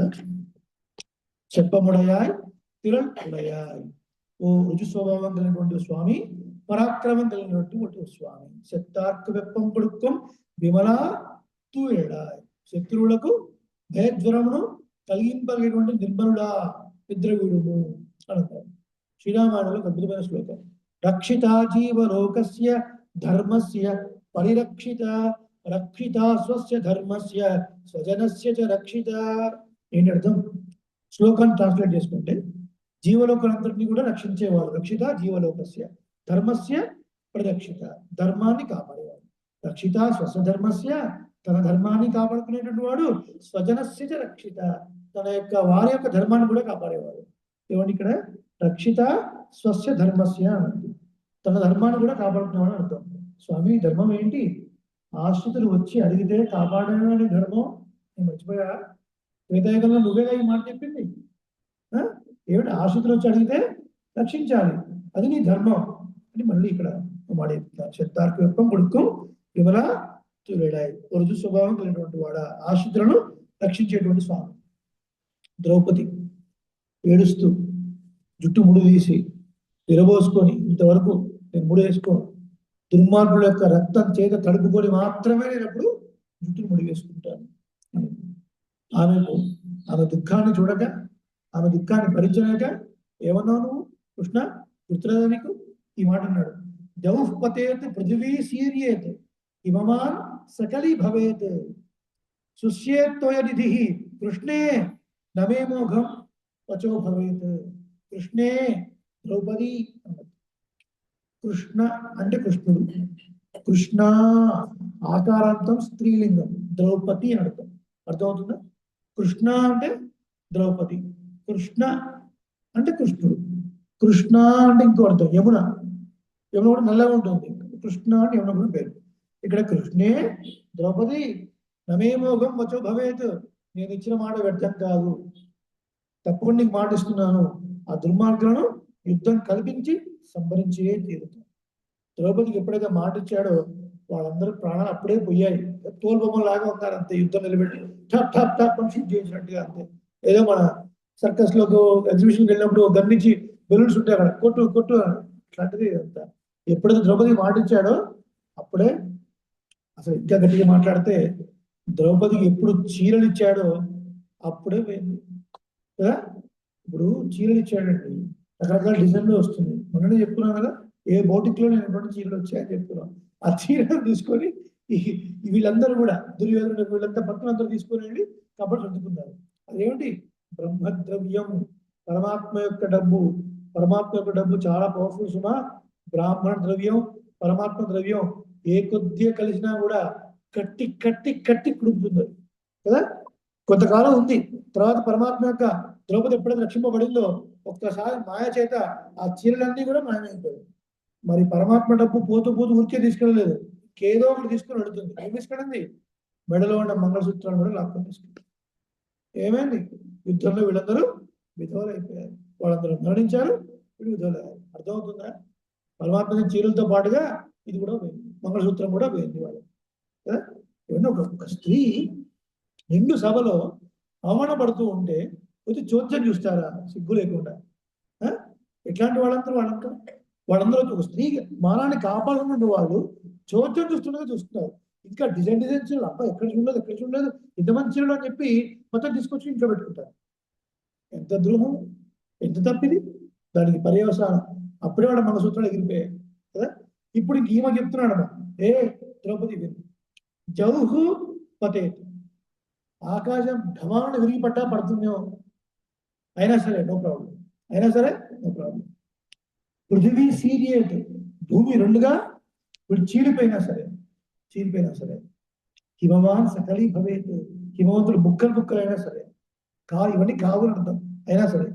చెప్పముడయాయ్ తిరల్ ఉడయాయ్, ఓ రుజు స్వభావం కలిగినటువంటి స్వామి, పరాక్రమం కలిగినటువంటి స్వామి, శక్తార్క వెప్పం కొడుక్కం విమలా తూయడాయ్, శత్రువులకు భయజ్వరమును కలిగింపగలిగినటువంటి నిర్మలుడా నిద్రవీడుము అంటారు. శ్రీరామాయణంలో అద్భుతమైన శ్లోకం. రక్షిత జీవలోకస్య ధర్మస్య పరిరక్షిత, రక్షిత స్వస్య ధర్మస్య స్వజనస్య చ రక్షిత. ఏంటి అర్థం? శ్లోకాన్ని ట్రాన్స్లేట్ చేసుకుంటే జీవలోకాలంతటినీ కూడా రక్షించేవాడు. రక్షిత జీవలోకస్య, ధర్మస్య పరిరక్షిత, ధర్మాన్ని కాపాడేవాడు. రక్షిత స్వస్య ధర్మస్య, తన ధర్మాన్ని కాపాడుకునేటువంటి వాడు. స్వజనస్య రక్షిత, తన యొక్క వారి యొక్క ధర్మాన్ని కూడా కాపాడేవాడు. ఏమండి ఇక్కడ? రక్షిత స్వస్య ధర్మస్య అన్నది తన ధర్మాన్ని కూడా కాపాడుకునేవాడు అర్థం. స్వామి ధర్మం ఏంటి? ఆశ్రితులు వచ్చి అడిగితే కాపాడేవాడి ధర్మం. నేను మర్చిపోయా? త్రేతాయుగంలో నువ్వేగా ఈ మాట చెప్పింది. ఏమిటి? ఆశ్రితులు వచ్చి అడిగితే రక్షించాలి, అది నీ ధర్మం అని మళ్ళీ ఇక్కడ మాట చెప్తున్నారు. శక్తార్క వెప్పం కొడుకు విమల తురేడాయి, రుజు స్వభావం కలిగినటువంటి వాడ, ఆశ్రితులను రక్షించేటువంటి స్వామి. ద్రౌపది ఏడుస్తూ జుట్టు ముడి తీసి విరబోసుకొని, ఇంతవరకు నేను ముడి వేసుకోను, దుర్మార్గుల యొక్క రక్తం చేత తడుపుకొని మాత్రమే నేను అప్పుడు జుట్టును ముడి వేసుకుంటాను. ఆమె దుఃఖాన్ని చూడక, ఆమె దుఃఖాన్ని భరించలేక ఏమన్నావు నువ్వు కృష్ణ? గుర్తులేదా నీకు? ఈ మాట అన్నాడు. దౌః పతేత్ పృథివీ సీర్యేత్ ఇమమాన్ సకలి భవేత్ సుష్యేత్తోయ నిధి కృష్ణే నమే మోఘం వచో భవేత్. కృష్ణే ద్రౌపది అన్నది. కృష్ణ అంటే కృష్ణుడు, కృష్ణ ఆకారాంతం స్త్రీలింగం, ద్రౌపది అని అర్థం. అర్థమవుతుందా? కృష్ణ అంటే ద్రౌపది, కృష్ణ అంటే కృష్ణుడు, కృష్ణ అంటే ఇంకో అర్థం యమున. యమున కూడా నల్లగా ఉంటుంది, కృష్ణ అంటే యమున కూడా పేరు. ఇక్కడ కృష్ణే ద్రౌపది నమే మోఘం వచో భవేత్, నేను ఇచ్చిన మాట వ్యర్థం కాదు, తప్పకుండా నీకు మాట ఇస్తున్నాను, ఆ దుర్మార్గులను యుద్ధం కల్పించి సంహరించే తీరుతాను. ద్రౌపదికి ఎప్పుడైతే మాట ఇచ్చాడో వాళ్ళందరూ ప్రాణాలు అప్పుడే పోయాయి. తోలుబొమ్మలాగా ఉన్నారు అంతే, యుద్ధం నిలబెట్టి ఠప్ ఠప్ ఠప్ అని షూట్ చేసినట్టుగా అంతే. ఏదో మన సర్కస్ లో ఎగ్జిబిషన్కి వెళ్ళినప్పుడు గన్నించి బెలూన్స్ ఉంటాయి అక్కడ, కొట్టు కొట్టు అట్లాంటిది అంతా. ఎప్పుడైతే ద్రౌపది మాట ఇచ్చాడో అప్పుడే, అసలు ఇంకా గట్టిగా మాట్లాడితే ద్రౌపదికి ఎప్పుడు చీరలు ఇచ్చాడో అప్పుడే పోయింది కదా. ఇప్పుడు చీరలు ఇచ్చాడండి, రకరకాల డిజైన్లో వస్తుంది. మొన్ననే చెప్పుకున్నాను కదా, ఏ బోటిక్లో నేను చీరలు వచ్చాయని చెప్తున్నాను. ఆ చీరలు తీసుకొని వీళ్ళందరూ కూడా దుర్యోధనుడు వీళ్ళంతా భక్తులందరూ తీసుకొని వెళ్ళి కబడ్డీ సర్దుకున్నారు. అదేమిటి? బ్రహ్మద్రవ్యం, పరమాత్మ యొక్క డబ్బు. పరమాత్మ యొక్క డబ్బు చాలా పవర్ఫుల్ సుమా. బ్రాహ్మణ ద్రవ్యం, పరమాత్మ ద్రవ్యం ఏ కొద్దిగా కలిసినా కూడా కట్టి కట్టి కట్టి కుడుపుతుంది కదా. కొంతకాలం ఉంది, తర్వాత పరమాత్మ యొక్క ద్రౌపది ఎప్పుడైతే రక్షింపబడిందో ఒక్కసారి మాయ చేత ఆ చీరలన్నీ కూడా మాయమైపోయాయి. మరి పరమాత్మ డబ్బు పోతూ పోతూ ఊరికే తీసుకెళ్ళలేదు, ఏదో ఒకటి తీసుకుని వెళుతుంది. ఏం తీసుకెళ్ళింది? మెడలో ఉన్న మంగళసూత్రాలు కూడా లాక్కొని తీసుకుంది. ఏమైంది? యుద్ధంలో వీళ్ళందరూ విధవలు అయిపోయారు, వాళ్ళందరూ మరణించారు, వీళ్ళు విధవలు అయ్యారు. అర్థమవుతుందా? పరమాత్మ చీరలతో పాటుగా ఇది కూడా పోయింది, మంగళసూత్రం కూడా పోయింది వాళ్ళు కదా. ఏమన్నా ఒక స్త్రీ నిండు సభలో అవమానపడుతూ ఉంటే వచ్చి చోద్యం చూస్తారా సిగ్గు లేకుండా? ఎట్లాంటి వాళ్ళందరూ ఒక స్త్రీ మానాన్ని కాపాడుతున్న వాళ్ళు చోద్యం చూస్తున్నారు. ఇంకా డిజైన్ చీరలు, అబ్బాయి ఎక్కడ చూడలేదు ఇంతమంది చీరలు అని చెప్పి మొత్తం తీసుకొచ్చి ఇంట్లో పెట్టుకుంటారు. ఎంత ద్రోహం, ఎంత తప్పిది! దానికి పర్యవసానం అప్పుడే వాడు మంగళసూత్రాలు ఎగిరిపోయాయి కదా. ఇప్పుడు ఇంక ఈమె చెప్తున్నాడు, ఏ ద్రౌపది విను, జౌహు పతేత్, ఆకాశం ఢమాలను విరిగిపడ్డా పడుతుందేమో, అయినా సరే నో ప్రాబ్లం, పృథివీ సీరియట్, భూమి రెండుగా వీడు చీలిపోయినా సరే హిమవాన్ సకలీ భవేత్, హిమవంతుడు ముక్కలైనా సరే, ఇవన్నీ కావులు అంటాం, అయినా సరే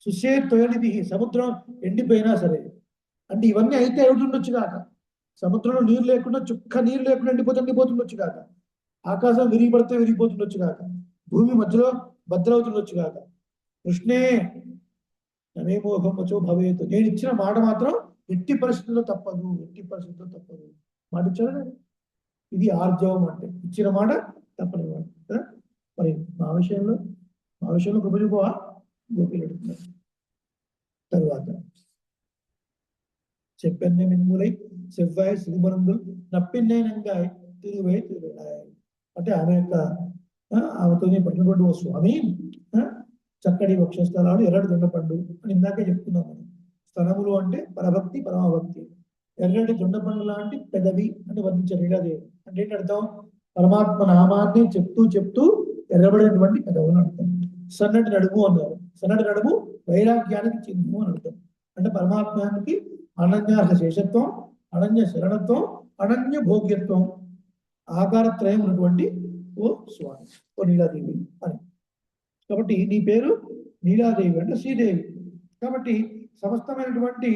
సుశే తొయనిది, సముద్రం ఎండిపోయినా సరే, అంటే ఇవన్నీ అయితే అవుతుండొచ్చు కాక, సముద్రంలో నీరు లేకుండా చుక్క నీరు లేకుండా ఎండిపోతుండొచ్చు కాక, ఆకాశం విరిగిపోతుండొచ్చు కాక, భూమి మధ్యలో భద్రవుతుండొచ్చు కాక, కృష్ణే నమేమోహం వచ్చో భవేత్, నేను ఇచ్చిన మాట మాత్రం ఎట్టి పరిస్థితుల్లో తప్పదు, మాట ఇచ్చాడు. ఇది ఆర్జవం అంటే ఇచ్చిన మాట తప్పనివాడు కదా. మరి మా విషయంలో కృప చూపవా గోపిలు అడుగుతున్నారు. తరువాత చెప్పెన్నే మిన్ములై సెవ్వాయి సిరిమరందులు నప్పిన్నేనంగాయ్ తిరువై అంటే ఆమెతోనే పట్టినటువంటి ఓ స్వామి, చక్కటి వక్షస్థలాలు, ఎర్రటి దొండపండు అని ఇందాకే చెప్తున్నాం మనం. స్తనములు అంటే పరభక్తి, పరమభక్తి. ఎర్రటి దొండపండు లాంటి పెదవి అని వర్ణించారు లీలాదేవి. అంటే ఏంటి అర్థం? పరమాత్మ నామాన్ని చెప్తూ ఎర్రబడినటువంటి పెదవులు అర్థం. సన్నటి నడుము అన్నారు. సన్నటి నడుము వైరాగ్యానికి చిహ్నము అని అర్థం. అంటే పరమాత్మానికి అనన్యార్హ శేషత్వం, అనన్య శరణత్వం, అనన్య భోగ్యత్వం, ఆకారత్రయం ఉన్నటువంటి ఓ స్వామి, ఓ నీలాదేవి అని. కాబట్టి నీ పేరు నీలాదేవి అంటే శ్రీదేవి. కాబట్టి సమస్తమైనటువంటి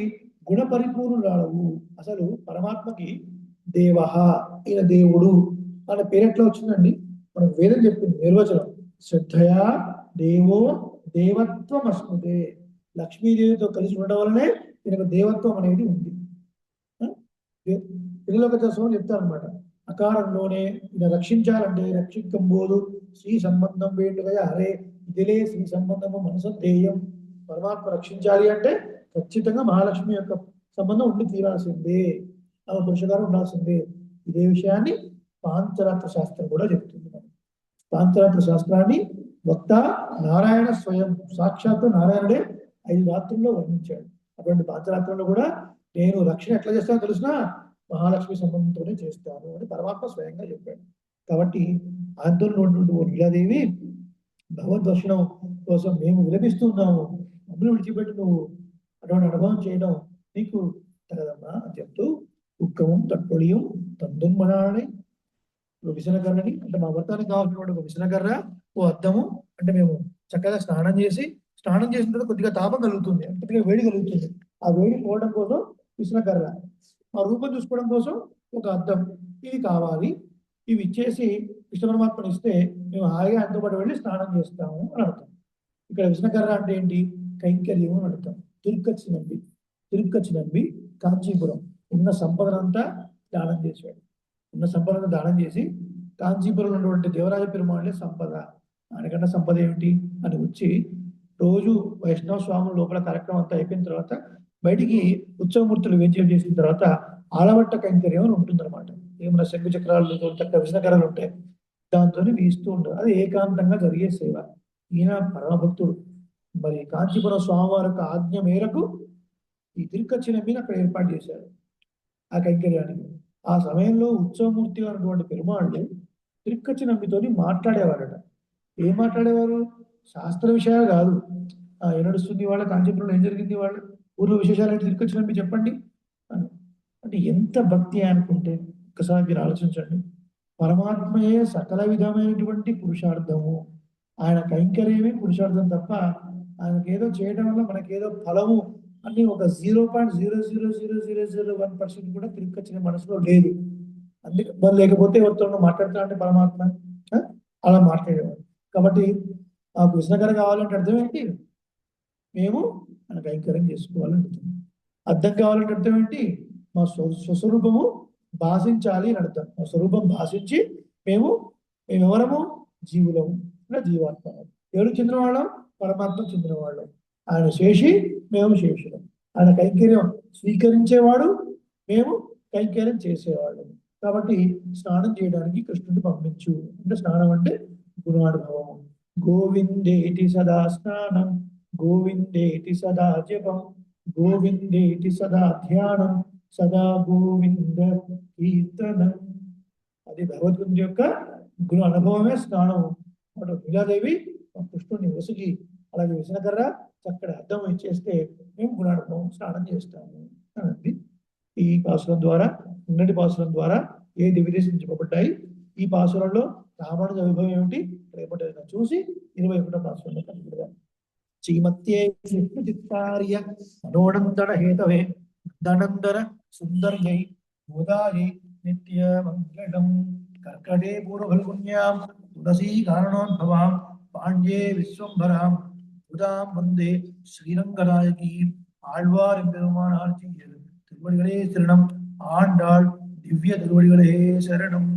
గుణ పరిపూర్ణురాలవు. అసలు పరమాత్మకి దేవః, ఈయన దేవుడు అనే పేరు ఎట్లా వచ్చిందండి? మనకు వేదం చెప్పింది నిర్వచనం, శ్రద్ధయా దేవో దేవత్వం అస్మృతే, లక్ష్మీదేవితో కలిసి ఉండడం వల్లనే ఈయనకు దేవత్వం అనేది ఉంది. పిల్లలకు దశం చెప్తారనమాట, అకారంలోనే ఈయన రక్షించాలంటే రక్షింకంబోదు శ్రీ సంబంధం వేడుగా హరే ఇదిలే శ్రీ సంబంధము మనసంధేయం. పరమాత్మ రక్షించాలి అంటే ఖచ్చితంగా మహాలక్ష్మి యొక్క సంబంధం ఉండి తీరాల్సిందే, ఆమె పురుషగారు ఉండాల్సిందే. ఇదే విషయాన్ని పాంచరాత్ర శాస్త్రం కూడా చెప్తుంది. పాంచరాత్ర శాస్త్రాన్ని వక్త నారాయణ స్వయం సాక్షాత్తు నారాయణుడే 5 రాత్రుల్లో వర్ణించాడు. అటువంటి పాంచరాత్రంలో కూడా నేను రక్షణ ఎట్లా చేస్తానో తెలిసిన మహాలక్ష్మి సంబంధంతోనే చేస్తాను అని పరమాత్మ స్వయంగా చెప్పాడు. కాబట్టి ఆయనతో లీలాదేవి భగవద్దర్శనం కోసం మేము విలపిస్తున్నాము, మమ్మల్ని విడిచిపెట్టి నువ్వు అటువంటి అనుభవం చేయడం నీకు తగదమ్మా అని చెప్తూ, ఉక్కమం తట్టొడియం తందుమనాడని, విసనకర్రని అంటే మా భర్తానికి కావాల్సినటువంటి ఒక విసనకర్ర, ఓ అద్దము, అంటే మేము చక్కగా స్నానం చేసిన తర్వాత కొద్దిగా తాపం కలుగుతుంది, కొద్దిగా వేడి కలుగుతుంది. ఆ వేడి పోవడం కోసం విసనకర్ర, ఆ రూపం చూసుకోవడం కోసం ఒక అద్దం, ఇవి కావాలి. ఇవి ఇచ్చేసి కృష్ణ పరమాత్మని ఇస్తే మేము హాయిగా ఆయనతో పాటు వెళ్ళి స్నానం చేస్తాము అని అర్థం. ఇక్కడ విసనకర్ర అంటే ఏంటి? కైంకర్యం అని అర్థం. తిరుక్కచ్చి నంబి కాంచీపురం ఉన్న సంపదనంతా దానం చేశాడు. ఉన్న సంపదను దానం చేసి కాంచీపురంలో ఉన్నటువంటి దేవరాజ పెరుమాళ్ళే సంపద, ఆయనకన్నా సంపద ఏమిటి అని వచ్చి రోజు వైష్ణవ స్వాముల లోపల కార్యక్రమం అంతా అయిపోయిన తర్వాత బయటికి ఉత్సవమూర్తులు వేంచేం చేసిన తర్వాత ఆలవట్ట కైంకర్యం అని ఉంటుందన్నమాట. ఏమన్నా శంకు చక్రాలు చక్క విసనకర్రలు ఉంటాయి, దాంతో వీస్తూ ఉంటారు. అది ఏకాంతంగా జరిగే సేవ. ఈయన పరమభక్తుడు. మరి కాంచీపురం స్వామివారి యొక్క ఆజ్ఞ మేరకు ఈ తిరుక్కచ్చిన మీద అక్కడ ఏర్పాటు చేశారు ఆ కైంకర్యానికి. ఆ సమయంలో ఉత్సవమూర్తి అన్నటువంటి పెరుమాళ్ళు తిరుక్కచ్చి నమ్మితోని మాట్లాడేవారట. ఏం మాట్లాడేవారు? శాస్త్ర విషయాలు కాదు, ఏం నడుస్తుంది వాళ్ళ కాంచీపురంలో, ఏం జరిగింది వాళ్ళ ఊర్లో విశేషాలు ఏంటి, తిరుక్కచ్చి నమ్మి చెప్పండి అని. అంటే ఎంత భక్తి అనుకుంటే ఒక్కసారి మీరు ఆలోచించండి. పరమాత్మయే సకల విధమైనటువంటి పురుషార్థము, ఆయన కైంకర్యమే పురుషార్థం తప్ప ఆయనకేదో చేయడం వల్ల మనకేదో ఫలము అని ఒక 0.0000001% కూడా తిరుక్కచ్చిన మనసులో లేదు. అందుకే మరి లేకపోతే ఎవరితో మాట్లాడుతా అంటే పరమాత్మ అలా మాట్లాడేవాడు. కాబట్టి మాకు విసనకర కావాలంటే అర్థం ఏంటి? మేము మన కైంకర్యం చేసుకోవాలని అర్థం. అర్థం కావాలంటే అర్థం ఏంటి? మా స్వస్వరూపము భాషించాలి అని అర్థం. మా స్వరూపం భాషించి మేము ఎవరము? జీవులము. ఇలా జీవాత్మ. ఎవరికి చెందిన వాళ్ళం? పరమాత్మ చెందిన వాళ్ళం. ఆయన శేషి, మేము శేషులం. ఆయన కైంకర్యం స్వీకరించేవాడు, మేము కైంకర్యం చేసేవాళ్ళం. కాబట్టి స్నానం చేయడానికి కృష్ణుడిని పంపించు అంటే, స్నానం అంటే గుణానుభవం. గోవిందేటి సదా స్నానం, గోవిందేటి సదా జపం, గోవిందేటి సదా ధ్యానం, సదా గోవింద కీర్తనం. అది భగవద్గీత యొక్క గుణ అనుభవమే స్నానం. అప్పుడు లీలాదేవి కృష్ణుడిని విసిగి అలాగే విసనకర్ర చక్కటి అర్థం ఇచ్చేస్తే మేము గుణానుభవం స్నానం చేస్తాము అన్నది. ఈ పాసురం ద్వారా, నిన్నటి పాసురం ద్వారా ఏది విదేశించబడ్డాయి, ఈ పాసురంలో రామానుజ వైభవం ఏమిటి రేపటి చూసి 21వ పాసురంలో కనుగొడదాం. శ్రీమత్యే విష్ణు చిత్తార్య మనోనందన హేతవే నందనందన సుందర్యై గోదాయై నిత్య మంగళం. కర్కటే పూర్వఫల్గుణ్యాం తులసీ కారణోద్భవాం పాండ్యే విశ్వంభరాం ఉదాం వందే శ్రీరంగనాయకీ. ఆళ్వార్ பெருமானார் திருவடிகளே சரணம். ஆண்டாள் திவ்ய திருவடிகளே சரணம்.